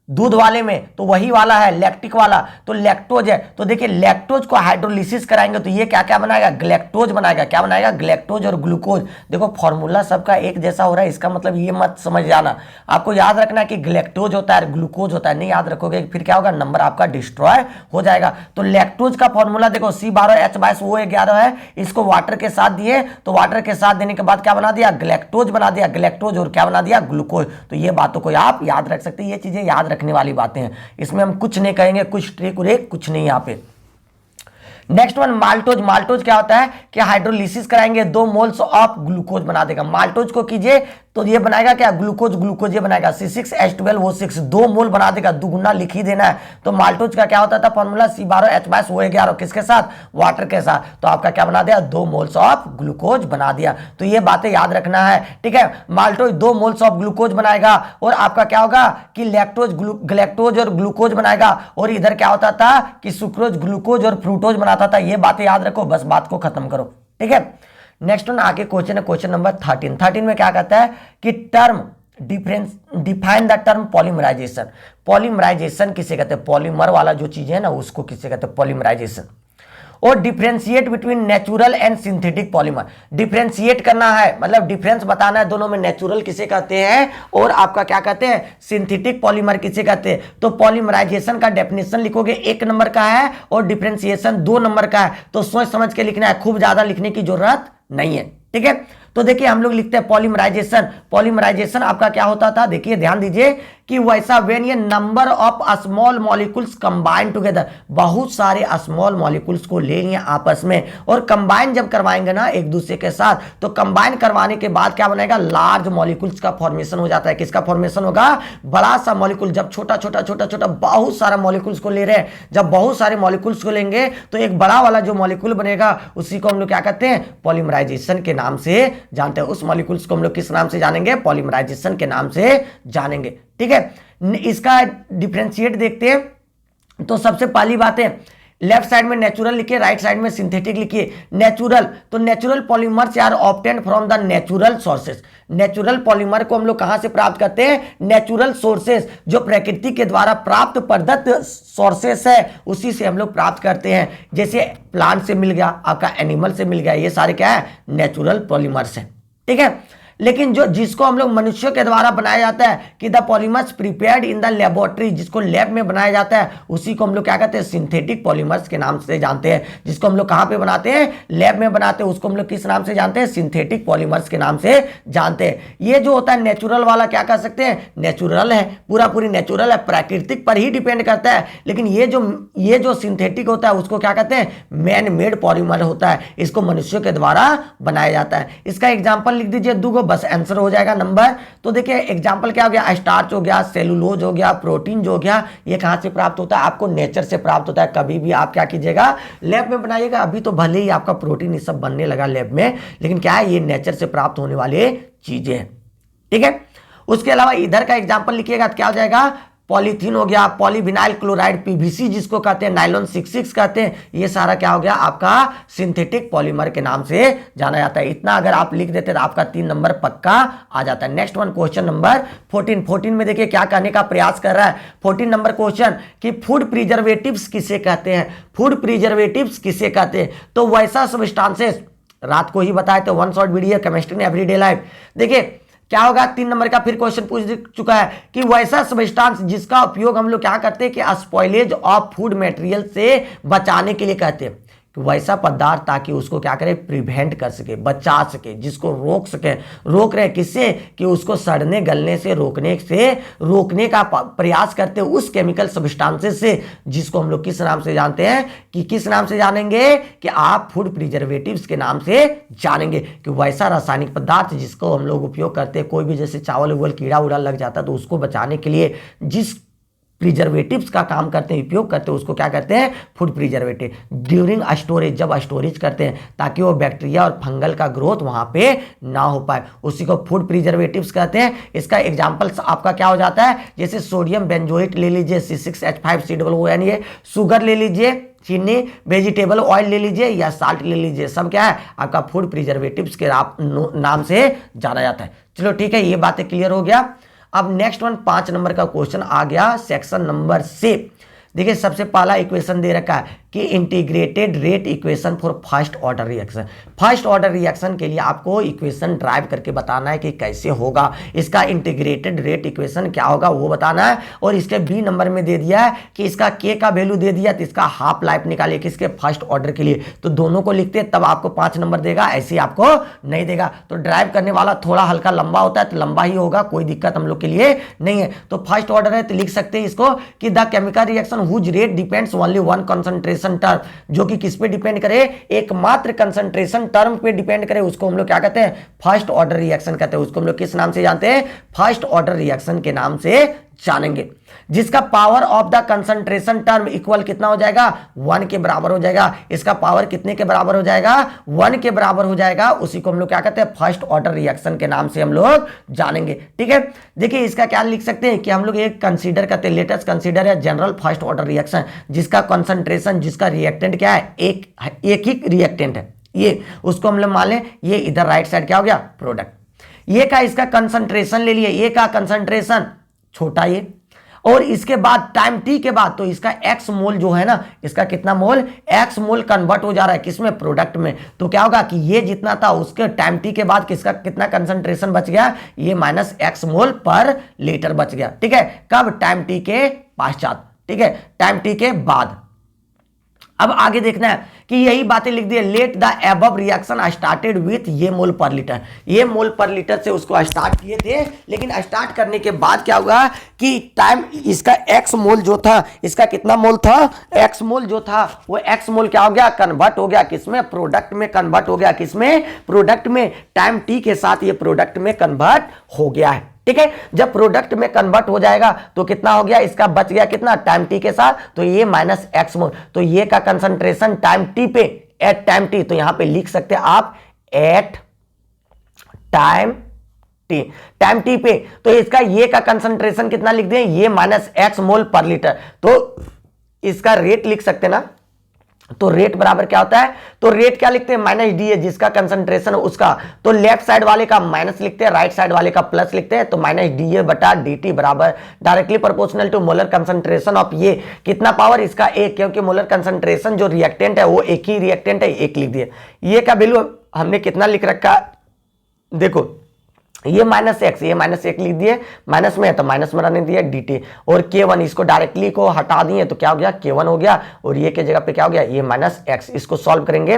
दूध वाले में, तो वही वाला है लैक्टिक वाला, तो लैक्टोज है। तो देखिए लैक्टोज को हाइड्रोलिसिस कराएंगे तो ये क्या क्या बनाएगा, ग्लैक्टोज बनाएगा। क्या बनाएगा, ग्लैक्टोज और ग्लूकोज। देखो फॉर्मूला सबका एक जैसा हो रहा है, इसका मतलब ये मत समझ जाना, आपको याद रखना है कि ग्लैक्टोज होता है ग्लूकोज होता है। नहीं याद रखोगे फिर क्या होगा, नंबर आपका डिस्ट्रॉय हो जाएगा। तो लैक्टोज का फॉर्मूला देखो C12H22O11 है, इसको वाटर के साथ दिए, तो वाटर के साथ देने के बाद क्या बना दिया, ग्लैक्टोज बना दिया, ग्लैक्टोज और क्या बना दिया, ग्लूकोज। तो ये बातों को आप याद रख सकते हैं, ये चीजें याद रखने वाली बातें हैं, इसमें हम कुछ नहीं कहेंगे, कुछ ट्रिक व्रिक कुछ नहीं यहां पे। Next one maltose. माल्टोज क्या होता है कि हाइड्रोलिसिस कराएंगे 2 मोल्स ऑफ ग्लूकोज बना देगा। माल्टोज को कीजिए तो ये बनाएगा क्या, ग्लूकोज ग्लूकोज ये बनाएगा C6H12O6, 2 मोल बना देगा, दुगुना लिख ही देना है। तो माल्टोज का क्या होता था फॉर्मूला, C12H12O11, किसके साथ, वाटर के साथ। तो आपका क्या बना दिया, 2 मोल्स ऑफ ग्लूकोज बना दिया। तो ये बातें याद रखना है, ठीक है। माल्टोज 2 मोल्स ऑफ ग्लूकोज बनाएगा, और आपका क्या होगा कि लैक्टोज ग्लैक्टोज और ग्लूकोज बनाएगा, और इधर क्या होता था कि सुक्रोज ग्लूकोज और फ्रूटोज बनाता था। ये बातें याद रखो, बस बात को खत्म करो, ठीक है। नेक्स्ट वन आगे क्वेश्चन है, क्वेश्चन नंबर 13 में क्या कहता है कि term difference, define the term polymerization. Polymerization किसे कहते हैं, पॉलीमर वाला जो चीज है ना उसको किसे कहते हैं, पॉलीमराइजेशन। और differentiate between natural and synthetic polymer, differentiate करना है, मतलब डिफरेंस बताना है दोनों में, नेचुरल किसे कहते हैं और आपका क्या कहते हैं, सिंथेटिक पॉलीमर किसे कहते हैं। तो पॉलीमराइजेशन का डेफिनेशन लिखोगे 1 नंबर का है, और डिफरेंशिएशन 2 नंबर का है। तो सोच समझ के लिखना है, खूब ज्यादा लिखने की जरूरत नहीं है, ठीक है। तो देखिए हम लोग लिखते हैं पॉलीमराइजेशन। पॉलीमराइजेशन आपका क्या होता था, देखिए ध्यान दीजिए कि वैसा व्हेन ये number of small molecules combine together, बहुत सारे स्मॉल मॉलिक्यूल्स को ले लिए आपस में, और कंबाइन जब करवाएंगे ना एक दूसरे के साथ, तो कंबाइन करवाने के बाद क्या बनेगा, लार्ज मॉलिक्यूल्स का फॉर्मेशन हो जाता है। किसका फॉर्मेशन होगा, बड़ा सा मॉलिक्यूल। जब छोटा छोटा छोटा छोटा बहुत सारा मॉलिक्यूल्स को ले रहे हैं, जब बहुत सारे मॉलिक्यूल्स को लेंगे तो एक बड़ा वाला जो मॉलिक्यूल बनेगा उसी को हम लोग क्या कहते हैं, पॉलीमराइजेशन के नाम से जानते हैं। उस मॉलिक्यूल्स को हम लोग किस नाम से जानेंगे, पॉलीमराइजेशन के नाम से जानेंगे, ठीक है। इसका डिफरेंशिएट देखते हैं। तो सबसे पहली बात है, लेफ्ट साइड में नेचुरल लिखिए, राइट साइड में सिंथेटिक लिखिए। नेचुरल, तो natural polymers are obtained from the natural sources. Natural polymer को हम लोग कहां से प्राप्त करते हैं, नेचुरल सोर्सेस, जो प्रकृति के द्वारा प्राप्त प्रदत्त सोर्सेस है उसी से हम लोग प्राप्त करते हैं। जैसे प्लांट से मिल गया, आपका एनिमल से मिल गया, ये सारे क्या है, नेचुरल पॉलीमर्स है, ठीक है। लेकिन जो जिसको हम लोग मनुष्यों के द्वारा बनाया जाता है कि the polymers prepared in the laboratory, जिसको लैब में बनाया जाता है उसी को हम लोग क्या कहते हैं, सिंथेटिक पॉलीमर्स के नाम से जानते हैं। जिसको हम लोग कहां पे बनाते हैं, लैब में बनाते हैं, उसको हम लोग किस नाम से जानते हैं, सिंथेटिक पॉलीमर्स के नाम से जानते हैं। ये जो होता है नेचुरल वाला क्या कह सकते हैं, नेचुरल है, पूरा पूरी नेचुरल है, प्राकृतिक पर ही डिपेंड करता है। लेकिन ये जो सिंथेटिक होता है उसको क्या कहते हैं, मैन मेड पॉलीमर होता है, इसको मनुष्यों के द्वारा बनाया जाता है। इसका एग्जाम्पल लिख दीजिए, दूगो, बस आंसर हो जाएगा नंबर। तो देखिए एग्जांपल क्या हो गया, स्टार्च हो गया, सेलुलोज हो गया, प्रोटीन जो हो गया, ये कहां से प्राप्त होता है, आपको नेचर से प्राप्त होता है। कभी भी आप क्या कीजिएगा, लैब में बनाइएगा। अभी तो भले ही आपका प्रोटीन ये सब बनने लगा लैब में, लेकिन क्या है, ये नेचर से प्राप्त होने वाली चीजें हैं, ठीक है। उसके अलावा इधर का एग्जाम्पल लिखिएगा तो क्या हो जाएगा, पॉलीथीन हो गया, पॉलीविनाइल क्लोराइड PVC जिसको कहते हैं, नाइलॉन 66 कहते हैं, ये सारा क्या हो गया, आपका सिंथेटिक पॉलीमर के नाम से जाना जाता है। इतना अगर आप लिख देते तो आपका 3 नंबर पक्का आ जाता है। नेक्स्ट वन क्वेश्चन नंबर 14 में देखिए क्या कहने का प्रयास कर रहा है। 14 नंबर क्वेश्चन कि फूड प्रिजर्वेटिव्स किसे कहते हैं, फूड प्रिजर्वेटिव्स किसे कहते हैं। तो वैसा सब्सटेंसेस, रात को ही बताए थे, वन शॉट वीडियो केमिस्ट्री में एवरीडे लाइफ। देखिए क्या होगा, 3 नंबर का फिर क्वेश्चन पूछ चुका है कि वैसा सब्सटेंस जिसका उपयोग हम लोग क्या करते हैं कि स्पॉइलेज ऑफ फूड मटेरियल से बचाने के लिए कहते हैं, कि वैसा पदार्थ ताकि उसको क्या करे, प्रिवेंट कर सके, बचा सके, जिसको रोक सके। रोक रहे किससे, कि उसको सड़ने गलने से रोकने का प्रयास करते उस केमिकल सब्सटेंसेस से, जिसको हम लोग किस नाम से जानते हैं, कि किस नाम से जानेंगे, कि आप फूड प्रिजर्वेटिव्स के नाम से जानेंगे। कि वैसा रासायनिक पदार्थ जिसको हम लोग उपयोग करते हैं, कोई भी जैसे चावल उवल कीड़ा उड़ा लग जाता है तो उसको बचाने के लिए जिस प्रिजर्वेटिव्स का काम करते हैं, उपयोग करते हैं, उसको क्या कहते हैं, फूड प्रिजर्वेटिव। ड्यूरिंग स्टोरेज, जब स्टोरेज करते हैं ताकि वो बैक्टीरिया और फंगल का ग्रोथ वहां पे ना हो पाए, उसी को फूड प्रिजर्वेटिव्स कहते हैं। इसका एग्जांपल आपका क्या हो जाता है, जैसे सोडियम बेंजोएट ले लीजिए, C6H5COO, ये शुगर ले लीजिए, चीनी, वेजिटेबल ऑयल ले लीजिए या साल्ट ले लीजिए, सब क्या है, आपका फूड प्रिजर्वेटिव्स के नाम से जाना जाता है। चलो ठीक है, ये बातें क्लियर हो गया। अब नेक्स्ट वन 5 नंबर का क्वेश्चन आ गया, सेक्शन नंबर से। देखिए सबसे पहला इक्वेशन दे रखा है कि integrated rate equation for first order reaction. First order reaction के लिए आपको इक्वेशन ड्राइव करके बताना है कि कैसे होगा, इसका इंटीग्रेटेड रेट इक्वेशन क्या होगा वो बताना है। और इसके बी नंबर में दे दिया है कि इसका के का वैल्यू दे दिया, तो इसका हाफ लाइफ निकालिए किसके, फर्स्ट ऑर्डर के लिए। तो दोनों को लिखते तब आपको 5 नंबर देगा, ऐसे आपको नहीं देगा। तो ड्राइव करने वाला थोड़ा हल्का लंबा होता है तो लंबा ही होगा, कोई दिक्कत हम लोग के लिए नहीं है। तो फर्स्ट ऑर्डर है तो लिख सकते हैं इसको कि the chemical reaction reaction whose rate depends only on concentration term, जो कि किस पे डिपेंड करे, एकमात्र कंसंट्रेशन टर्म पे डिपेंड करे, उसको हम लोग क्या कहते हैं, फर्स्ट ऑर्डर रिएक्शन कहते हैं। उसको हम लोग किस नाम से जानते हैं, फर्स्ट ऑर्डर रिएक्शन के नाम से जानेंगे, जिसका power of the concentration term equal कितना हो जाएगा, 1 के बराबर हो जाएगा। इसका पावर कितने के बराबर हो जाएगा, 1 के बराबर हो जाएगा। उसी को हम लोग क्या कहते हैं, फर्स्ट ऑर्डर रिएक्शन के नाम से हम लोग जानेंगे। ठीक है, देखिए इसका क्या लिख सकते हैं कि हम लोग एक कंसीडर करते हैं, लेटेस्ट कंसीडर है जनरल फर्स्ट ऑर्डर रिएक्शन, जिसका कंसंट्रेशन, जिसका रिएक्टेंट क्या है, एक ही रिएक्टेंट है ये, उसको हम लोग मान लें ये इधर राइट साइड क्या हो गया, प्रोडक्ट। ये का इसका कंसंट्रेशन ले लिए, ये का कंसंट्रेशन छोटा ये, और इसके बाद टाइम टी के बाद तो इसका एक्स मोल जो है ना, इसका कितना मोल, एक्स मोल कन्वर्ट हो जा रहा है किसमें, प्रोडक्ट में। तो क्या होगा कि ये जितना था उसके टाइम टी के बाद किसका कितना कंसंट्रेशन बच गया, ये माइनस एक्स मोल पर लीटर बच गया। ठीक है, कब, टाइम टी के पश्चात। ठीक है, टाइम टी के बाद। अब आगे देखना है कि यही बातें लिख दी, let the above reaction started with ये मोल पर लीटर, ये मोल पर लीटर से उसको स्टार्ट किए थे, लेकिन स्टार्ट करने के बाद क्या हुआ कि टाइम इसका एक्स मोल जो था, इसका कितना मोल था, एक्स मोल जो था वो एक्स मोल क्या हो गया, कन्वर्ट हो गया किसमें, प्रोडक्ट में कन्वर्ट हो गया, किसमें, प्रोडक्ट में। टाइम टी के साथ ये प्रोडक्ट में कन्वर्ट हो गया है। ठीक है, जब प्रोडक्ट में कन्वर्ट हो जाएगा तो कितना हो गया, इसका बच गया कितना, टाइम टी के साथ, तो ये माइनस एक्स मोल, तो ये का कंसंट्रेशन टाइम टी पे, एट टाइम टी, तो यहां पे लिख सकते हैं आप at time T, time T पे। तो इसका ये का कंसंट्रेशन कितना लिख दें, ये माइनस एक्स मोल पर लीटर, तो इसका रेट लिख सकते हैं ना, तो रेट बराबर क्या होता है, तो रेट क्या लिखते हैं, माइनस डी है, जिसका कंसंट्रेशन है उसका, तो लेफ्ट साइड वाले का माइनस लिखते हैं, राइट साइड वाले का प्लस लिखते हैं, तो माइनस डी ए बटा डी टी बराबर directly proportional to molar concentration of ये, कितना पावर, इसका एक, क्योंकि मोलर कंसंट्रेशन जो रिएक्टेंट है वो एक ही रिएक्टेंट है, एक लिख दिए। ये का वैल्यू हमने कितना लिख रखा, देखो ये माइनस एक्स, ये माइनस एक लिख दिए, माइनस में है तो माइनस में रहने दिया डी टी, और के वन इसको डायरेक्टली को हटा दिए तो क्या हो गया, के वन हो गया, और ये के जगह पे क्या हो गया, ये माइनस एक्स। इसको सॉल्व करेंगे,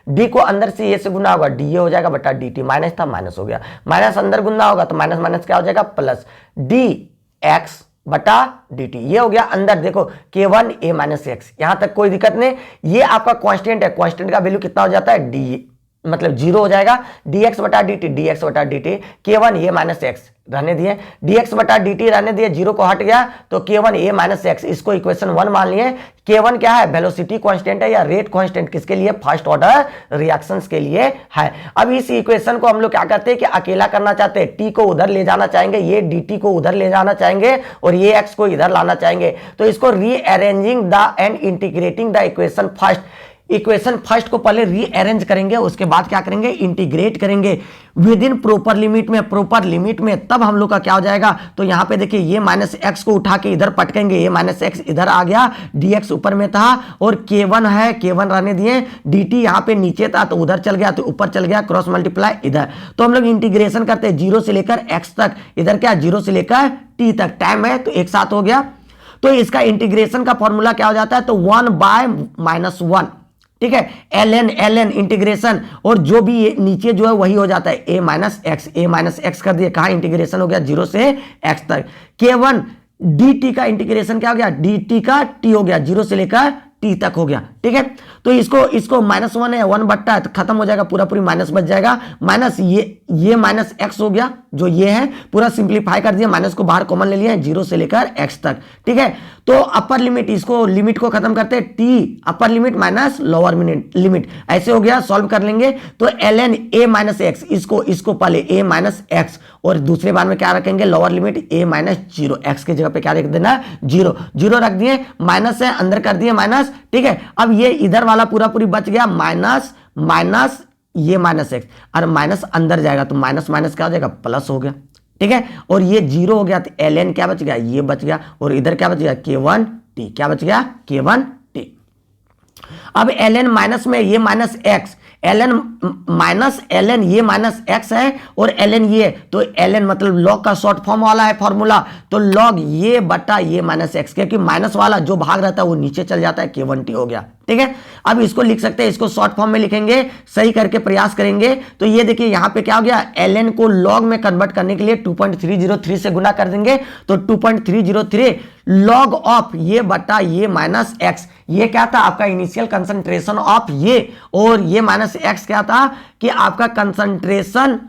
डी को अंदर से ये से गुना होगा, डी ए हो जाएगा बटा डी टी, माइनस था माइनस हो गया, माइनस अंदर गुना होगा तो माइनस माइनस क्या हो जाएगा, प्लस डी एक्स बटा डी टी, ये हो गया अंदर, देखो के वन ए माइनस एक्स, यहां तक कोई दिक्कत नहीं। ये आपका कांस्टेंट है, कांस्टेंट का वैल्यू कितना हो जाता है, डी मतलब जीरो हो जाएगा, डी एक्स बटा डी टी, डी एक्स बटा डी टी, के वन ए माइनस एक्स रहने दिए, डी एक्स बटा डी टी रहने दिए, जीरो को हट गया तो के वन ए माइनस एक्स, इसको इक्वेशन 1 मान लिए। के वन क्या है, वेलोसिटी कांस्टेंट है या रेट कांस्टेंट, किसके लिए, फर्स्ट ऑर्डर रिएक्शंस के लिए है। अब इस इक्वेशन को हम लोग क्या करते हैं कि अकेला करना चाहते हैं, टी को उधर ले जाना चाहेंगे, ये डी टी को उधर ले जाना चाहेंगे, और ये एक्स को इधर लाना चाहेंगे, तो इसको rearranging the end integrating the equation first, equation first को पहले रीअरेंज करेंगे, उसके बाद क्या करेंगे, इंटीग्रेट करेंगे विद इन प्रॉपर लिमिट में, प्रॉपर लिमिट में, तब हम लोग का क्या हो जाएगा, तो यहां पे देखिए ये माइनस एक्स को उठा के इधर पटकेंगे, ये माइनस एक्स इधर आ गया, डी एक्स ऊपर में था, और के वन है, के वन रहने दिए, डी टी यहां पे नीचे था तो उधर चल गया, तो ऊपर चल गया, क्रॉस मल्टीप्लाई इधर, तो हम लोग इंटीग्रेशन करते हैं जीरो से लेकर एक्स तक, इधर क्या जीरो से लेकर टी तक, टाइम है तो एक साथ हो गया, तो इसका इंटीग्रेशन का फॉर्मूला क्या हो जाता है, तो 1/-1, ठीक है, एल एन इंटीग्रेशन, और जो भी नीचे जो है वही हो जाता है, ए माइनस एक्स कर दिए, कहा इंटीग्रेशन हो गया जीरो से एक्स तक, के वन डी टी का इंटीग्रेशन क्या हो गया, डी टी का टी हो गया, जीरो से लेकर टी तक हो गया। ठीक है, तो इसको -1 है, 1 बट्टा है तो खत्म हो जाएगा, पूरा पूरी माइनस बच जाएगा, माइनस ये माइनस एक्स हो गया, जो ये है पूरा सिंप्लीफाई कर दिया, माइनस को बाहर कॉमन ले लिया, जीरो से लेकर एक्स तक। ठीक है, तो अपर लिमिट, इसको लिमिट को खत्म करते हैं, T upper limit minus lower limit, ऐसे हो गया, सॉल्व कर लेंगे तो ln a माइनस एक्स, इसको पहले a माइनस एक्स, और दूसरे बार में क्या रखेंगे, lower limit a minus zero, x की जगह पे क्या रख देना, जीरो, जीरो रख दिए, माइनस है अंदर कर दिए माइनस। ठीक है, अब ये इधर वाला पूरा पूरी बच गया, माइनस माइनस ये माइनस एक्स, और माइनस अंदर जाएगा तो माइनस माइनस क्या हो जाएगा, प्लस हो गया। ठीक है, और ये जीरो हो गया तो ln क्या बच गया, ये बच गया, और इधर क्या बच गया, k1 t, क्या बच गया, k1 t। अब ln माइनस में ये minus x, ln minus ln ये माइनस एक्स है, और ln ये, तो ln मतलब लॉग का शॉर्ट फॉर्म वाला है फॉर्मूला, तो लॉग ये बटा ये माइनस एक्स, क्योंकि माइनस वाला जो भाग रहता है वो नीचे चल जाता है, k1 t हो गया। ठीक है। अब इसको लिख सकते हैं, इसको शॉर्ट फॉर्म में लिखेंगे, सही करके प्रयास करेंगे। तो ये देखिए यहाँ पे क्या हो गया, ln को log में कन्वर्ट करने के लिए 2.303 से गुना कर देंगे। तो 2.303 log ऑफ ये बटा ये माइनस एक्स, ये क्या था आपका इनिशियल कंसंट्रेशन ऑफ ये, और ये माइनस एक्स क्या था कि आपका कंसंट्रेशन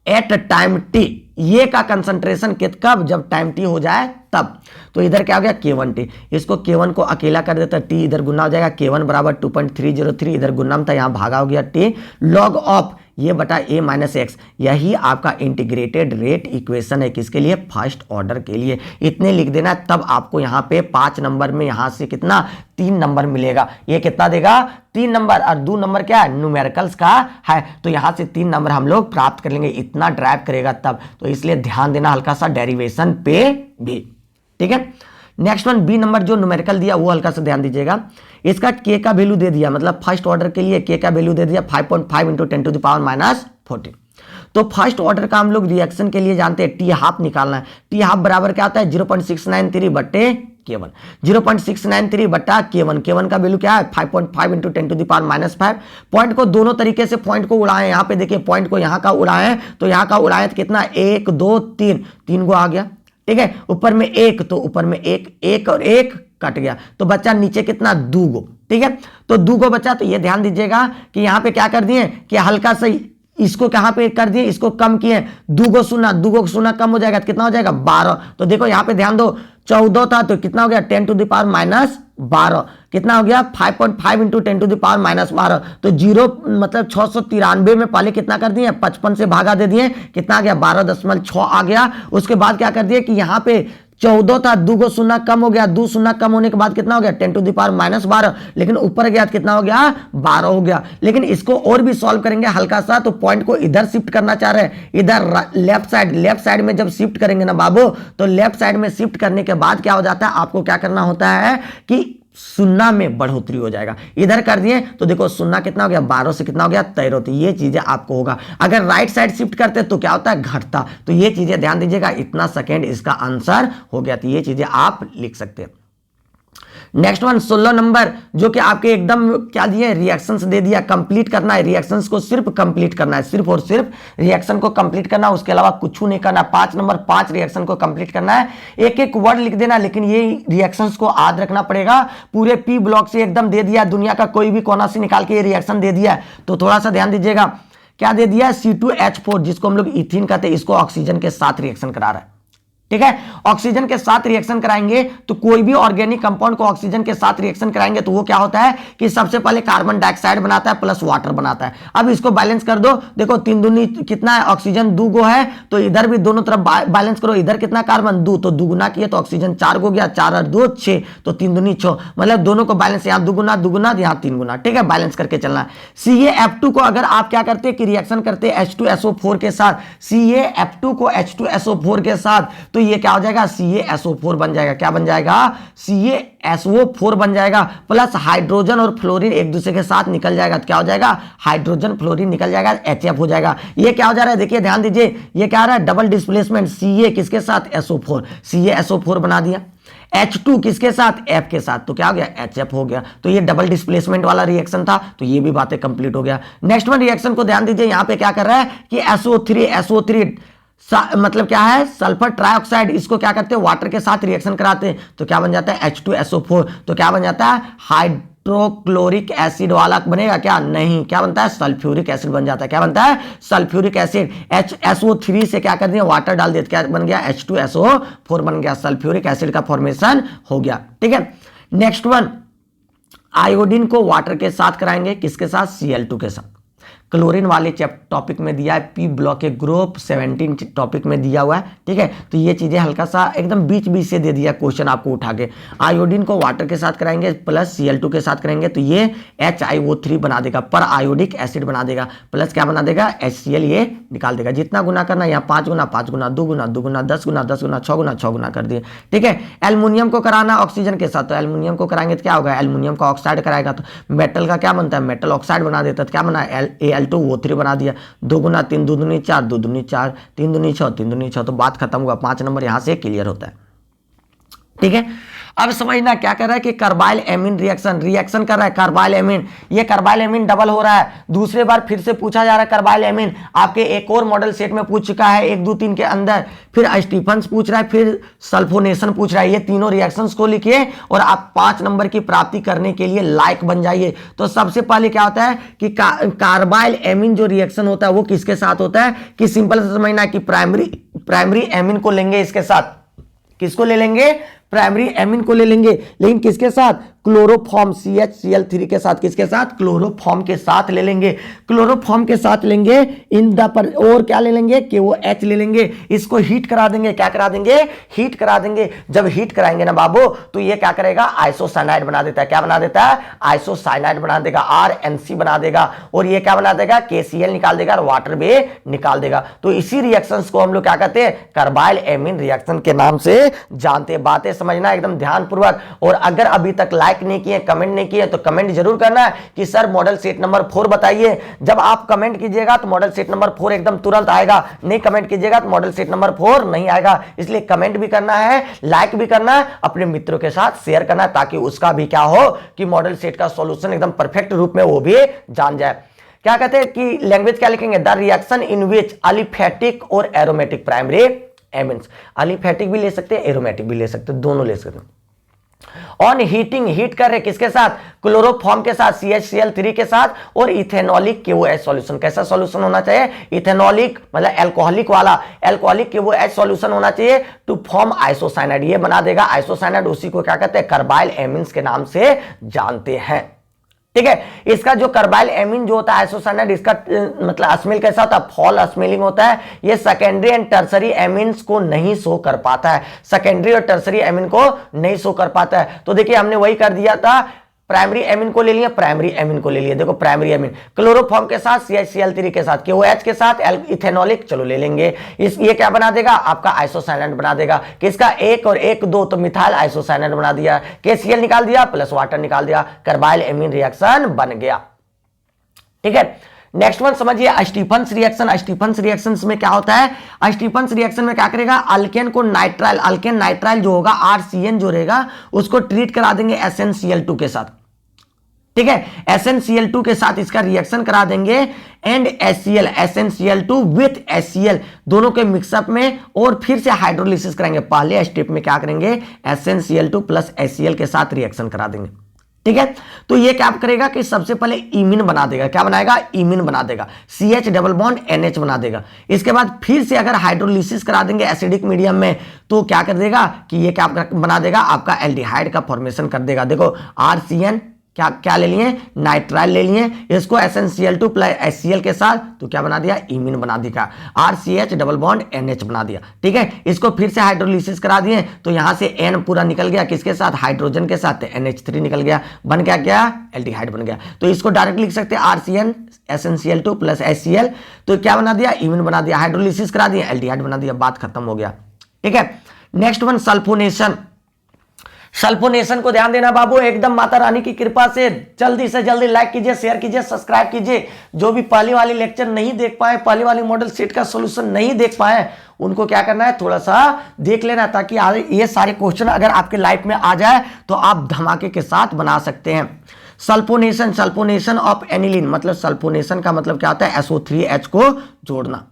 एट टाइम टी, ये का कंसंट्रेशन कब, जब टाइम टी हो जाए तब। तो इधर क्या हो गया K1T, इसको K1 को अकेला कर देता, T इधर गुना हो जाएगा, K1 बराबर 2.303, इधर गुना था, यहाँ भागा हो गया T, log ऑफ ये बटा a माइनस एक्स। यही आपका इंटीग्रेटेड रेट इक्वेशन है, किसके लिए, फर्स्ट ऑर्डर के लिए। इतने लिख देना, तब आपको यहाँ पे 5 नंबर में यहाँ से कितना 3 नंबर मिलेगा। ये कितना देगा 3 नंबर, और 2 नंबर क्या है न्यूमेरिकल्स का है, तो यहाँ से 3 नंबर हम लोग प्राप्त कर लेंगे। इतना ड्राइव करेगा तब, तो इसलिए ध्यान देना हल्का सा डेरिवेशन पे भी, ठीक है। नेक्स्ट वन बी नंबर जो न्यूमेरिकल दिया वो हल्का सा ध्यान दीजिएगा। इसका के का वैल्यू दे दिया, मतलब फर्स्ट ऑर्डर के लिए के का वैल्यू दे दिया 5.5 into 10 to the power minus 14। तो फर्स्ट ऑर्डर का हम लोग रिएक्शन के लिए जानते हैं टी हाफ निकालना है। टी हाफ बराबर क्या आता है 0.693 बटे K1, 0.693 बटा K1, K1 का वैल्यू क्या है 5.5 into 10 to the power minus 5। Point को दोनों तरीके से पॉइंट को उड़ाएं, यहाँ पे देखिए पॉइंट को यहाँ का उड़ाएं, तो यहाँ का उड़ाएं तो कितना 1 2 3, 3 को आ गया, ठीक है। ऊपर में 1, तो ऊपर में 1 और 1 कट गया, तो बच्चा नीचे कितना 2 गो, ठीक है। तो 2 गो बचा, तो ये ध्यान दीजिएगा कि यहाँ पे क्या कर दिए कि हल्का सा इसको कहां पे कर दिए, इसको कम किए, 2 गो सुना कम हो जाएगा, तो कितना हो जाएगा 12। तो देखो यहाँ पे ध्यान दो 14 था, तो कितना हो गया 10 टू द पावर माइनस 12, कितना हो गया 5.5 into 10 to the power minus 12। तो 0 मतलब 693 में पहले कितना कर दिए 55 से भागा दे दिए, कितना आ गया 12.6 आ गया। उसके बाद क्या कर दिए कि यहाँ पे 14 था, 2 गो सुना कम हो गया, 2 सुना कम होने के बाद कितना हो गया 10 टू द पावर माइनस 12, लेकिन ऊपर गया तो कितना हो गया 12 हो गया। लेकिन इसको और भी सॉल्व करेंगे हल्का सा, तो पॉइंट को इधर शिफ्ट करना चाह रहे हैं, इधर लेफ्ट साइड में जब शिफ्ट करेंगे ना बाबू, तो लेफ्ट साइड में शिफ्ट करने के बाद क्या हो जाता है, आपको क्या करना होता है कि सुन्ना में बढ़ोतरी हो जाएगा। इधर कर दिए तो देखो सुन्ना कितना हो गया 12 से कितना हो गया 13, तो ये चीजें आपको होगा। अगर राइट साइड शिफ्ट करते तो क्या होता है घटता, तो ये चीजें ध्यान दीजिएगा। इतना सेकेंड इसका आंसर हो गया, तो ये चीजें आप लिख सकते हैं। नेक्स्ट वन 16 नंबर जो कि आपके एकदम क्या दिए रिएक्शंस दे दिया, कंप्लीट करना है रिएक्शंस को, सिर्फ कंप्लीट करना है, सिर्फ और सिर्फ रिएक्शन को कंप्लीट करना, उसके अलावा कुछ नहीं करना। 5 नंबर 5 रिएक्शन को कंप्लीट करना है, एक एक वर्ड लिख देना, लेकिन ये रिएक्शंस को याद रखना पड़ेगा। पूरे पी ब्लॉक से एकदम दे दिया, दुनिया का कोई भी कोना से निकाल के ये रिएक्शन दे दिया, तो थोड़ा सा ध्यान दीजिएगा। क्या दे दिया C2H4 जिसको हम लोग इथीन कहते हैं, इसको ऑक्सीजन के साथ रिएक्शन करा रहा है, ठीक है। ऑक्सीजन के साथ रिएक्शन कराएंगे तो कोई भी ऑर्गेनिक कंपाउंड को ऑक्सीजन के साथ रिएक्शन कराएंगे तो वो क्या होता है कि सबसे पहले कार्बन डाइऑक्साइड बनाता है प्लस वाटर बनाता है। अब इसको बैलेंस कर दो, देखो 3 दूनी कितना है, ऑक्सीजन 2 गो है, तो इधर भी दोनों तरफ बैलेंस करो। इधर कितना कार्बन 2, तो 2 गुना किए तो ऑक्सीजन 4 गो गया, 4 और 2 6, तो 3 दूनी 6, मतलब दोनों को बैलेंस, यहाँ 2 गुना यहाँ 3 गुना, ठीक है। बैलेंस करके चलना है। CaF2 को अगर आप क्या करते हैं कि रिएक्शन करते हैं H2SO4 के साथ, CaF2 को H2SO4 के साथ, तो ये क्या हो जाएगा CaSO4 बन जाएगा। क्या बन जाएगा CaSO4 बन जाएगा, प्लस हाइड्रोजन और फ्लोरीन एक दूसरे के साथ निकल जाएगा, तो क्या हो जाएगा हाइड्रोजन फ्लोरीन निकल जाएगा, HF हो जाएगा। ये क्या हो जा रहा है देखिए ध्यान दीजिए, ये क्या आ रहा है डबल डिस्प्लेसमेंट, Ca किसके साथ SO4, CaSO4 बना दिया, H2 किसके साथ F के साथ, तो क्या हो गया HF हो गया। तो ये डबल डिस्प्लेसमेंट वाला रिएक्शन था, तो ये भी बातें कंप्लीट हो गया। नेक्स्ट वन रिएक्शन को ध्यान दीजिए, यहां पे क्या कर रहा है कि SO3 मतलब क्या है सल्फर ट्राइऑक्साइड, इसको क्या करते हैं वाटर के साथ रिएक्शन कराते हैं, तो क्या बन जाता है H2SO4, तो क्या बन जाता है हाइड्रोक्लोरिक एसिड वाला बनेगा क्या, नहीं, क्या बनता है सल्फ्यूरिक एसिड बन जाता है। क्या बनता है सल्फ्यूरिक एसिड। SO3 से क्या कर दिया वाटर डाल दिया, क्या बन गया H2SO4 बन गया, सल्फ्यूरिक एसिड का फॉर्मेशन हो गया, ठीक है। नेक्स्ट वन आयोडीन को वाटर के साथ कराएंगे, किसके साथ Cl2 के साथ। क्लोरीन वाले टॉपिक में दिया है, पी ब्लॉक के ग्रुप 17 टॉपिक में दिया हुआ है, ठीक है। तो ये चीजें हल्का सा एकदम बीच बीच से दे दिया क्वेश्चन आपको उठा के। आयोडीन को वाटर के साथ कराएंगे प्लस Cl2 के साथ करेंगे, तो ये HiO3 बना देगा, पर आयोडिक एसिड बना देगा, प्लस क्या बना देगा HCl ये निकाल देगा। जितना गुना करना यहाँ 5 गुना 5 गुना 2 गुना 2 गुना 10 गुना 10 गुना 6 गुना 6 गुना कर दिए, ठीक है। एल्युमिनियम को कराना ऑक्सीजन के साथ, तो एल्युमिनियम को कराएंगे तो क्या होगा एल्युमिनियम का ऑक्साइड कराएगा, तो मेटल का क्या बनता है मेटल ऑक्साइड बना देता है, तो क्या बना Al2O3 बना दिया। 2 गुना 3 2 दूनी 4 2 दूनी 4 3 दूनी 6 3 दूनी 6, तो बात खत्म हुआ। 5 नंबर यहां से क्लियर होता है, ठीक है। अब समझना क्या कर रहा है कि कार्बाइल एमीन रिएक्शन कर रहा है कार्बाइल एमीन, ये कार्बाइल एमीन डबल हो रहा है। दूसरे बार फिर से पूछा जा रहा है कार्बाइल एमीन, आपके एक और मॉडल सेट में पूछ चुका है 1 2 3 के अंदर, फिर स्टीफन्स पूछ रहा है, फिर सल्फोनेशन पूछ रहा है। ये तीनों रिएक्शंस को लिखिए और आप 5 नंबर की प्राप्ति करने के लिए लायक बन जाइए। तो सबसे पहले क्या होता है कि कार्बाइल एमीन जो रिएक्शन होता है वो किसके साथ होता है कि सिंपल से समझना कि प्राइमरी एमीन को लेंगे, इसके साथ किसको ले लेंगे, प्राइमरी एमीन को ले लेंगे, लेकिन किसके साथ, क्लोरोफॉर्म CHCl3 के साथ, किसके साथ, क्लोरोफॉर्म के साथ ले लेंगे, क्लोरोफॉर्म के साथ लेंगे इन द पर, और क्या ले लेंगे, KOH ले लेंगे, इसको हीट करा देंगे, क्या करा देंगे, हीट करा देंगे। जब हीट कराएंगे ना बाबू तो ये क्या करेगा, आइसोसाइनाइड बना देता है, क्या बना देता है, आइसोसाइनाइड बना देगा, RNC बना देगा, और ये क्या बना देगा, KCl निकाल देगा और वाटर भी निकाल देगा। तो इसी रिएक्शंस को हम लोग क्या कहते हैं, कार्बाइल एमीन रिएक्शन के नाम से जानते हैं। बातें समझना एकदम ध्यानपूर्वक, और अगर अभी तक लाइक नहीं किए, कमेंट नहीं किए तो कमेंट जरूर करना है कि सर मॉडल सेट नंबर 4 बताइए। जब आप कमेंट कीजिएगा तो मॉडल सेट नंबर 4 एकदम तुरंत आएगा, नहीं कमेंट कीजिएगा तो मॉडल सेट नंबर 4 नहीं आएगा। इसलिए कमेंट भी करना है, लाइक भी करना है, अपने मित्रों के साथ शेयर करना है, ताकि उसका भी क्या हो कि मॉडल सेट का सॉल्यूशन एकदम परफेक्ट रूप में वो भी जान जाए। क्या कहते हैं कि लैंग्वेज क्या लिखेंगे, द रिएक्शन इन विच अलिफेटिक और एरोमेटिक प्राइमरी एमीन्स, अलिफेटिक भी ले सकते हैं, एरोमेटिक भी ले सकते हैं, दोनों ले सकते हैं। ऑन हीटिंग, हीट कर रहे किसके साथ, क्लोरोफॉर्म के साथ, CHCl3 के साथ, और इथेनॉलिक KOH सॉल्यूशन। कैसा सॉल्यूशन होना चाहिए, इथेनॉलिक मतलब अल्कोहलिक वाला, अल्कोहलिक KOH सॉल्यूशन होना चाहिए टू फॉर्म आइसोसाइनाइड। ये बना देगा आइसोसाइनाइड, उसी को क्या कहते हैं, कार्बाइल एमीन्स के नाम से जानते हैं। ठीक है, इसका जो कार्बाइल एमीन जो होता है आइसोसाइनाइड, इसका मतलब स्मेल कैसा होता है, फॉल स्मेलिंग होता है। ये सेकेंडरी एंड टर्सरी एमीन्स को नहीं शो कर पाता है, सेकेंडरी और टर्सरी एमीन को नहीं शो कर पाता है। तो देखिए हमने वही कर दिया था, प्राइमरी एमीन को ले लिया, प्राइमरी एमीन को ले लिया। देखो प्राइमरी एमीन क्लोरोफॉर्म के साथ, CHCl3 के साथ, KOH के साथ इथेनॉलिक, चलो ले लेंगे। ये क्या बना देगा, आपका आइसोसाइनाइड बना देगा। किसका, 1 और 1 2, तो मिथाइल आइसोसाइनाइड बना दिया, KCl निकाल दिया प्लस वाटर निकाल दिया, कार्बाइल एमीन रिएक्शन बन गया। ठीक है, नेक्स्ट वन समझिए, स्टीफन्स रिएक्शन। स्टीफन्स रिएक्शंस में क्या होता है, स्टीफन्स रिएक्शन में क्या करेगा, अल्केन को नाइट्राइल, अल्केन नाइट्राइल जो होगा RCN जो रहेगा उसको ट्रीट करा देंगे SnCl2 के साथ। ठीक है, SnCl2 के साथ इसका रिएक्शन करा देंगे and HCl, SnCl2 with HCl दोनों के मिक्सअप में, और फिर से हाइड्रोलिसिस करेंगे। पहले स्टेप में क्या करेंगे, SnCl2 प्लस HCl के साथ रिएक्शन करा देंगे। ठीक है, तो ये क्या करेगा कि सबसे पहले इमिन बना देगा, क्या बनाएगा, इमिन बना देगा, CH डबल बॉन्ड NH बना देगा। इसके बाद फिर से अगर हाइड्रोलिसिस करा देंगे एसिडिक मीडियम में तो क्या कर देगा कि ये क्या बना देगा, आपका एल्डिहाइड का फॉर्मेशन कर देगा। देखो RCN क्या ले लिए, नाइट्राइल ले लिए, इसको SnCl2 प्लस HCl के साथ तो क्या बना दिया, इमिन बना दिया, RCH डबल बॉन्ड NH बना दिया। ठीक है, इसको फिर से हाइड्रोलिसिस करा दिए तो यहां से N पूरा निकल गया, किसके साथ, हाइड्रोजन के साथ, NH3 निकल गया, बन क्या एल्डिहाइड बन गया। तो इसको डायरेक्ट लिख सकते हैं RCN SnCl2 प्लस HCl, तो क्या बना दिया, इमिन बना दिया, हाइड्रोलिसिस करा दिया, एल्डिहाइड बना दिया, बात खत्म हो गया। ठीक है, नेक्स्ट वन सल्फोनेशन। सल्फोनेशन को ध्यान देना बाबू, एकदम माता रानी की कृपा से जल्दी लाइक कीजिए, शेयर कीजिए, सब्सक्राइब कीजिए। जो भी पहली वाली लेक्चर नहीं देख पाए, पहली वाली मॉडल सेट का सॉल्यूशन नहीं देख पाए, उनको क्या करना है, थोड़ा सा देख लेना, ताकि ये सारे क्वेश्चन अगर आपके लाइफ में आ जाए तो आप धमाके के साथ बना सकते हैं। सल्फोनेशन ऑफ एनिलीन, मतलब सल्फोनेशन का मतलब क्या होता है, SO3H को जोड़ना,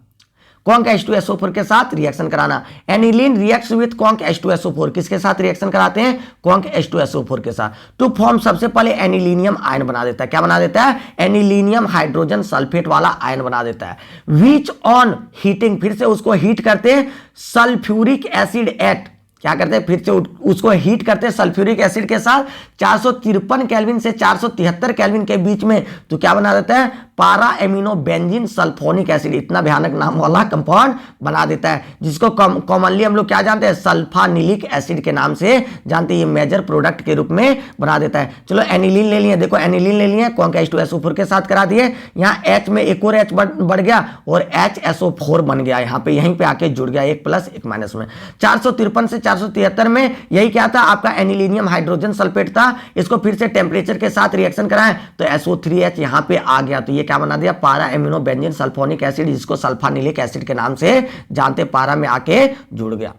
कॉन्क H2SO4 के साथ रिएक्शन कराना। Aniline reacts with conc H2SO4, किसके साथ रिएक्शन कराते हैं, कॉन्क H2SO4 के साथ, टू फॉर्म सबसे पहले एनिलीनियम आयन बना देता है। क्या बना देता है, एनिलीनियम हाइड्रोजन सल्फेट वाला आयन बना देता है। विच ऑन हीटिंग, फिर से उसको हीट करते हैं, सल्फ्यूरिक एसिड एट, क्या करते हैं, फिर से उसको हीट करते हैं सल्फ्यूरिक एसिड के साथ 453 केल्विन से 473 केल्विन के बीच में, तो क्या बना देता है, पारा एमिनो बेंजीन सल्फोनिक एसिड, इतना भयानक नाम वाला कंपाउंड बना देता है, जिसको कॉमनली हम लोग क्या जानते हैं, सल्फानिलिक एसिड के नाम से जानते हैं। ये मेजर प्रोडक्ट के रूप में बना देता है। चलो एनिलीन ले लिए, देखो एनिलीन ले लिए, कॉन्क H2SO4 के साथ करा दिए, यहाँ H में एक और H बढ़ गया और HSO4 बन गया, यहाँ पे यहीं पे आके जुड़ गया, एक प्लस एक माइनस में। 453 से 473 में यही क्या था, आपका एनिलीनियम हाइड्रोजन सल्फेट था। इसको फिर से टेम्परेचर के साथ रिएक्शन कराएं तो SO3H यहाँ पे आ गया, तो ये क्या बना दिया, पारा एमिनो बेंजीन सल्फोनिक एसिड, जिसको सल्फानिलिक एसिड के नाम से जानते, पारा में आके जुड़ गया।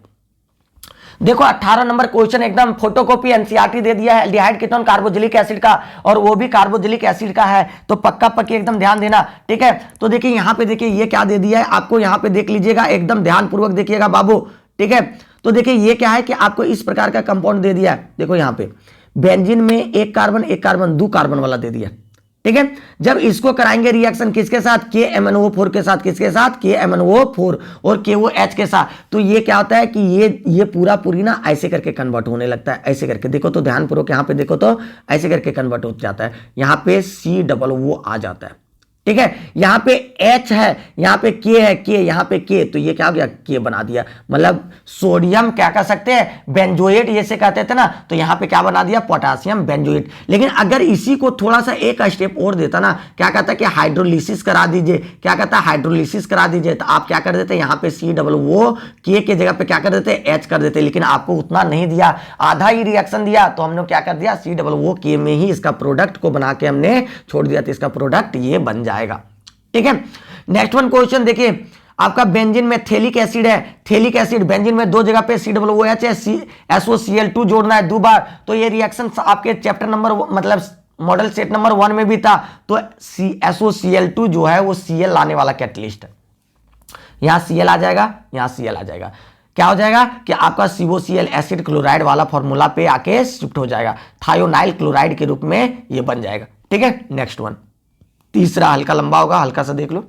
देखो 18 नंबर क्वेश्चन एकदम फोटोकॉपी एनसीईआरटी दे दिया है, एल्डिहाइड कीटोन कार्बोक्सिलिक एसिड का, और वो भी कार्बोक्सिलिक एसिड का है, तो पक्का पक्की एकदम ध्यान देना। ठीक है, तो देखिए यहाँ पे देखिए ये क्या दे दिया है आपको, यहाँ पे देख लीजिएगा, एकदम ध्यानपूर्वक देखिएगा बाबू। ठीक है, तो देखिए ये क्या है कि आपको इस प्रकार का कंपाउंड दे दिया है। देखो यहाँ पे बेंजीन में एक कार्बन 2 कार्बन वाला दे दिया। ठीक है, जब इसको कराएंगे रिएक्शन किसके साथ, KMnO4 के साथ, किसके साथ, KMnO4 और KOH के साथ, तो ये क्या होता है कि ये पूरी ना ऐसे करके कन्वर्ट होने लगता है, ऐसे करके। देखो तो ध्यानपूर्वक यहाँ पे देखो तो ऐसे करके कन्वर्ट हो जाता है, यहाँ पे COO आ जाता है। ठीक है, यहाँ पे H है, यहाँ पे K है, यहाँ पे K, तो ये क्या हो गया, K बना दिया। मतलब सोडियम क्या कर सकते हैं, बेंजोएट जैसे कहते थे ना, तो यहाँ पे क्या बना दिया, पोटासियम बेंजोएट। लेकिन अगर इसी को थोड़ा सा एक स्टेप और देता ना, क्या कहता है कि हाइड्रोलिसिस करा दीजिए, क्या कहता है हाइड्रोलिसिस करा दीजिए, तो आप क्या कर देते, यहाँ पे COO K के जगह पे क्या कर देते, H कर देते। लेकिन आपको उतना नहीं दिया, आधा ही रिएक्शन दिया, तो हमने क्या कर दिया, COO K में ही इसका प्रोडक्ट को बना के हमने छोड़ दिया, तो इसका प्रोडक्ट ये बन जाएगा। ठीक है, नेक्स्ट वन क्वेश्चन देखिए, आपका बेंजीन में थैलिक एसिड है, थैलिक एसिड बेंजीन में 2 जगह पे COOH है, SOCl2 जोड़ना है 2 बार, तो ये रिएक्शन आपके चैप्टर नंबर मतलब मॉडल सेट नंबर 1 में भी था। तो SOCl2 जो है वो Cl लाने वाला कैटलिस्ट है, यहां Cl आ जाएगा, यहां Cl आ जाएगा, क्या हो जाएगा कि आपका COCl एसिड क्लोराइड वाला फॉर्मूला पे आके शिफ्ट हो जाएगा, थायोनाइल क्लोराइड के रूप में ये बन जाएगा। ठीक है, नेक्स्ट वन, तीसरा हल्का लंबा होगा, हल्का सा देख लो।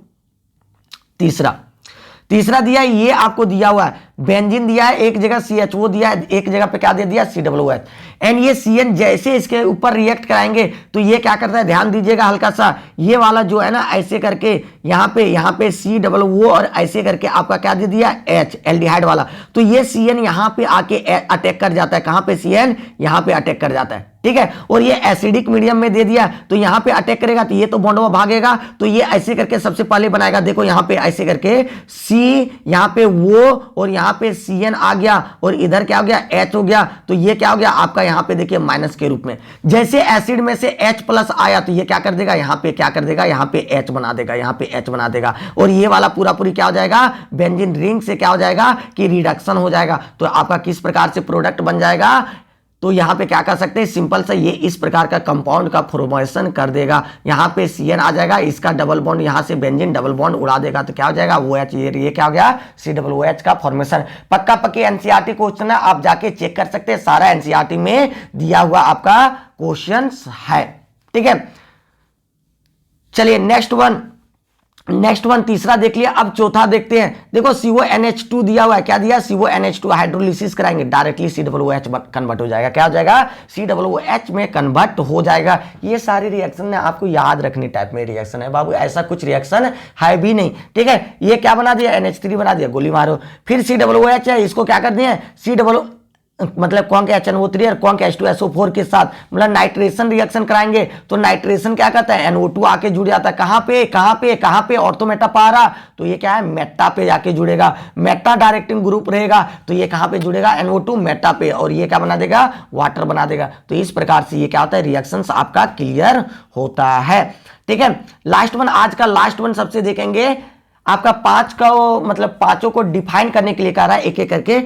तीसरा दिया है, ये आपको दिया हुआ है, बेंजीन दिया है, एक जगह CHO दिया है, एक जगह पे क्या दे दिया, COOH, एंड ये CN जैसे इसके ऊपर रिएक्ट कराएंगे तो ये क्या करता है, ध्यान दीजिएगा हल्का सा, ये वाला जो है ना ऐसे करके यहाँ पे COO और ऐसे करके आपका क्या दे दिया, H एल्डिहाइड वाला, तो ये CN यहाँ पे आके अटैक कर जाता है, कहाँ पे CN यहाँ पे अटैक कर जाता है। ठीक है, और ये एसिडिक मीडियम में दे दिया तो यहाँ पे अटैक करेगा, तो ये तो बॉन्ड में भागेगा, तो ये ऐसे करके सबसे पहले बनाएगा। देखो यहाँ पे ऐसे करके C, यहाँ पे O और यहाँ पे CN आ गया, और इधर क्या हो गया, H हो गया, तो ये क्या हो गया आपका यहाँ पे देखिए माइनस के रूप में। जैसे एसिड में से H प्लस आया तो ये क्या कर देगा, यहाँ पे क्या कर देगा, यहाँ पे H बना देगा, यहाँ पे H बना देगा, और ये वाला पूरी क्या हो जाएगा, बेंजीन रिंग से क्या हो जाएगा कि रिडक्शन हो जाएगा। तो आपका किस प्रकार से प्रोडक्ट बन जाएगा, तो यहां पे क्या कर सकते हैं, सिंपल सा ये इस प्रकार का कंपाउंड का फॉर्मेशन कर देगा। यहां पे CN आ जाएगा, इसका डबल बॉन्ड यहां से बेंजीन डबल बॉन्ड उड़ा देगा, तो क्या हो जाएगा OH, ये क्या हो गया COOH का फॉर्मेशन। पक्का पक्की एनसीईआरटी क्वेश्चन है, आप जाके चेक कर सकते हैं, सारा एनसीईआरटी में दिया हुआ आपका क्वेश्चन है। ठीक है, चलिए नेक्स्ट वन तीसरा देख लिया, अब चौथा देखते हैं। देखो CONH2 दिया हुआ है, क्या दिया, CONH2, हाइड्रोलिसिस कराएंगे डायरेक्टली COOH कन्वर्ट हो जाएगा, क्या हो जाएगा, COOH में कन्वर्ट हो जाएगा। ये सारी रिएक्शन है आपको याद रखने टाइप में रिएक्शन है बाबू, ऐसा कुछ रिएक्शन है भी नहीं। ठीक है, ये क्या बना दिया, NH3 बना दिया, गोली मारो। फिर COOH है, इसको क्या कर दिया, मतलब कौन का HNO3 और कौन का H2SO4 के साथ मतलब नाइट्रेशन रिएक्शन कराएंगे, तो नाइट्रेशन क्या करता है, NO2 आके जुड़ जाता है, कहां पे ऑर्थो मेटा पारा, तो ये क्या है, मेटा पे जाके जुड़ेगा, मेटा डायरेक्टिंग ग्रुप रहेगा, तो ये कहां पे जुड़ेगा, NO2 मेटा पे, और ये क्या बना देगा, वाटर बना देगा। तो इस प्रकार से ये क्या होता है, रिएक्शंस आपका क्लियर होता है। ठीक है, लास्ट वन, आज का लास्ट वन सबसे देखेंगे, आपका 5 का मतलब पांचों को डिफाइन करने के लिए कह रहा है एक एक करके।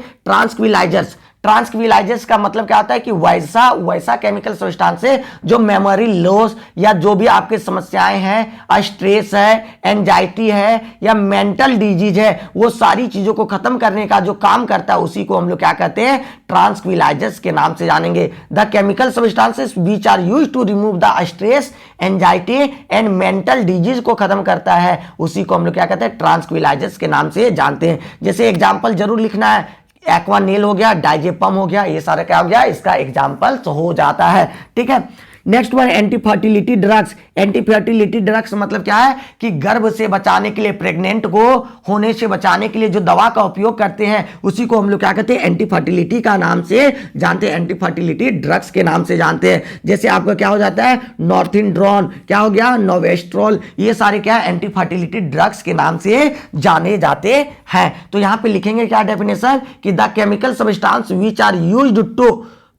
ट्रांसक्विलाइजर्स का मतलब क्या होता है कि वैसा केमिकल सब्सटेंस है जो मेमोरी लॉस या जो भी आपकी समस्याएं हैं, स्ट्रेस है, एंजाइटी है या मेंटल डिजीज है, वो सारी चीजों को खत्म करने का जो काम करता है उसी को हम लोग क्या कहते हैं, ट्रांसक्विलाइजर्स के नाम से जानेंगे। The chemical substances which are used to remove the stress, anxiety and mental disease को खत्म करता है, उसी को हम लोग क्या कहते हैं, ट्रांसक्विलाइजर्स के नाम से जानते हैं। जैसे एग्जाम्पल जरूर लिखना है, एक्वानिल हो गया, डाइजेपम हो गया, ये सारा क्या हो गया, इसका एग्जाम्पल हो जाता है। ठीक है, next one anti fertility drugs. Anti fertility drugs मतलब क्या है कि गर्भ से बचाने के लिए, प्रेग्नेंट को होने से बचाने के लिए जो दवा का उपयोग करते हैं उसी को हम लोग क्या कहते हैं, एंटी फर्टिलिटी का नाम से जानते हैं, एंटी फर्टिलिटी ड्रग्स के नाम से जानते हैं। जैसे आपका क्या हो जाता है, नॉर्थिनड्रोन, क्या हो गया, नोवेस्ट्रोल, ये सारे क्या एंटी फर्टिलिटी ड्रग्स के नाम से जाने जाते हैं। तो यहां पे लिखेंगे क्या डेफिनेशन कि the chemical substance which are used to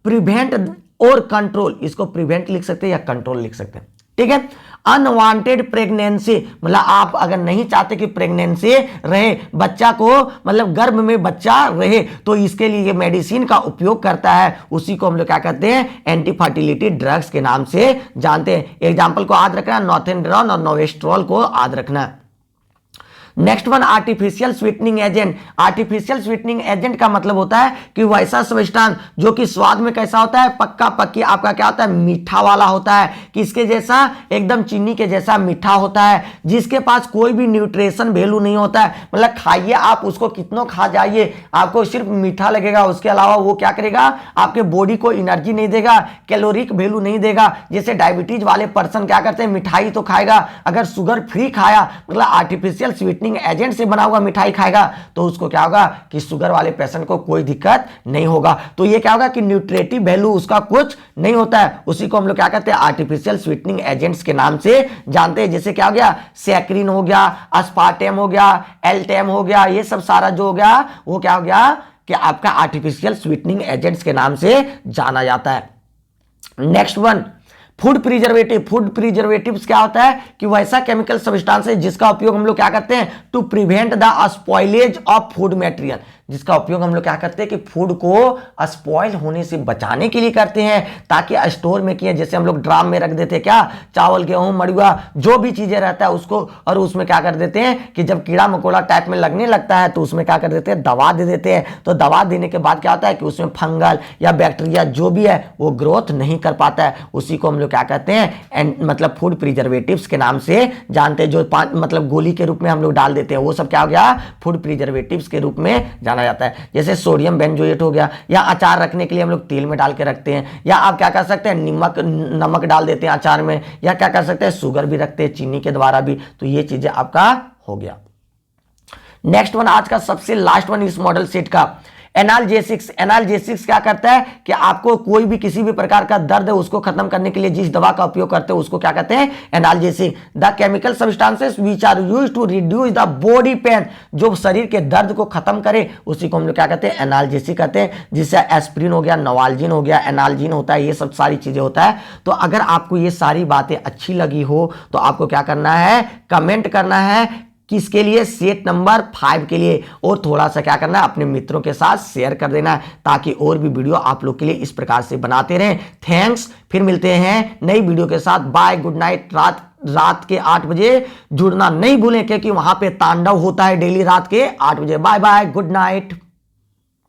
prevent और कंट्रोल, इसको प्रिवेंट लिख सकते हैं या कंट्रोल लिख सकते हैं, ठीक है। अनवांटेड प्रेगनेंसी, मतलब आप अगर नहीं चाहते कि प्रेगनेंसी रहे, बच्चा को मतलब गर्भ में बच्चा रहे, तो इसके लिए ये मेडिसिन का उपयोग करता है। उसी को हम लोग क्या कहते हैं, एंटी फर्टिलिटी ड्रग्स के नाम से जानते हैं। एग्जाम्पल को याद रखना, नॉर्थेंड्रॉन और नोवेस्ट्रॉल को याद रखना। Next one, artificial sweetening agent. Artificial sweetening agent का मतलब होता है कि वैसा सब्सटेंस जो कि स्वाद में कैसा होता है, पक्का पक्की आपका क्या होता है, मीठा वाला होता है, किसके जैसा, एकदम चीनी के जैसा मीठा होता है, जिसके पास कोई भी न्यूट्रिशन वैल्यू नहीं होता है। मतलब खाइए आप उसको, कितनों खा जाइए, आपको सिर्फ मीठा लगेगा, उसके अलावा वो क्या करेगा, आपके बॉडी को एनर्जी नहीं देगा, कैलोरिक वैल्यू नहीं देगा। जैसे डायबिटीज वाले पर्सन क्या करते हैं, मिठाई तो खाएगा, अगर शुगर फ्री खाया मतलब आर्टिफिशियल स्वीटनिंग एजेंट से बना हुआ मिठाई खाएगा तो उसको क्या होगा कि शुगर वाले पेशेंट को कोई दिक्कत नहीं होगा। तो ये क्या होगा कि न्यूट्रिटिव वैल्यू उसका कुछ नहीं होता है। उसी को हम लोग क्या कहते हैं, आर्टिफिशियल स्वीटनिंग एजेंट्स के नाम से जानते हैं। जैसे क्या हो गया, सैकरिन हो गया, अस्पार्टेम हो गया, एल्टेम हो गया, ये सब सारा जो हो गया वो क्या हो गया कि आपका आर्टिफिशियल स्वीटनिंग एजेंट्स के नाम से जाना जाता है। Next one, food preservative. Food preservatives क्या होता है कि वैसा केमिकल सब्सटेंस है जिसका उपयोग हम लोग क्या करते हैं, to prevent the spoilage of food material, जिसका उपयोग हम लोग क्या करते हैं कि फूड को स्पॉइल होने से बचाने के लिए करते हैं, ताकि स्टोर में किए, जैसे हम लोग ड्राम में रख देते हैं क्या, चावल गेहूं मड़ुआ जो भी चीजें रहता है उसको, और उसमें क्या कर देते हैं कि जब कीड़ा मकोड़ा टाइप में लगने लगता है तो उसमें क्या कर देते हैं, दवा दे देते हैं। तो दवा देने के बाद क्या होता है कि उसमें फंगल या बैक्टीरिया जो भी है वो ग्रोथ नहीं कर पाता है। उसी को हम लोग क्या कहते हैं, मतलब फूड प्रिजर्वेटिव्स के नाम से जानते हैं। जो मतलब गोली के रूप में हम लोग डाल देते हैं वो सब क्या हो गया, फूड प्रिजर्वेटिव्स के रूप में जाना जाता है। जैसे सोडियम बेंजोएट हो गया, या अचार रखने के लिए हम लोग तेल में डाल के रखते हैं, या आप क्या कर सकते हैं, नमक डाल देते हैं अचार में, या क्या कर सकते हैं, शुगर भी रखते हैं चीनी के द्वारा भी। तो ये चीजें आपका हो गया। नेक्स्ट वन, आज का सबसे लास्ट वन इस मॉडल सेट का, एनाल्जेसिक्स। एनाल्जेसिक्स क्या करता है कि आपको कोई भी किसी भी प्रकार का दर्द है उसको खत्म करने के लिए जिस दवा का उपयोग करते हैं उसको क्या कहते हैं, analgesic. The chemical substances which are used to reduce the body pain, जो शरीर के दर्द को खत्म करे उसी को हम लोग क्या कहते हैं, एनाल्जेसिक कहते हैं। जिससे एस्प्रिन हो गया, नवाल्जिन हो गया, एनाल्जिन होता है, ये सब सारी चीजें होता है। तो अगर आपको ये सारी बातें अच्छी लगी हो तो आपको क्या करना है, कमेंट करना है, किसके लिए, सेट नंबर 5 के लिए, और थोड़ा सा क्या करना है, अपने मित्रों के साथ शेयर कर देना ताकि और भी वीडियो आप लोग के लिए इस प्रकार से बनाते रहें। थैंक्स, फिर मिलते हैं नई वीडियो के साथ। Bye, good night. रात के 8 बजे जुड़ना नहीं भूलें क्योंकि वहां पे तांडव होता है डेली रात के 8 बजे। Bye bye, good night.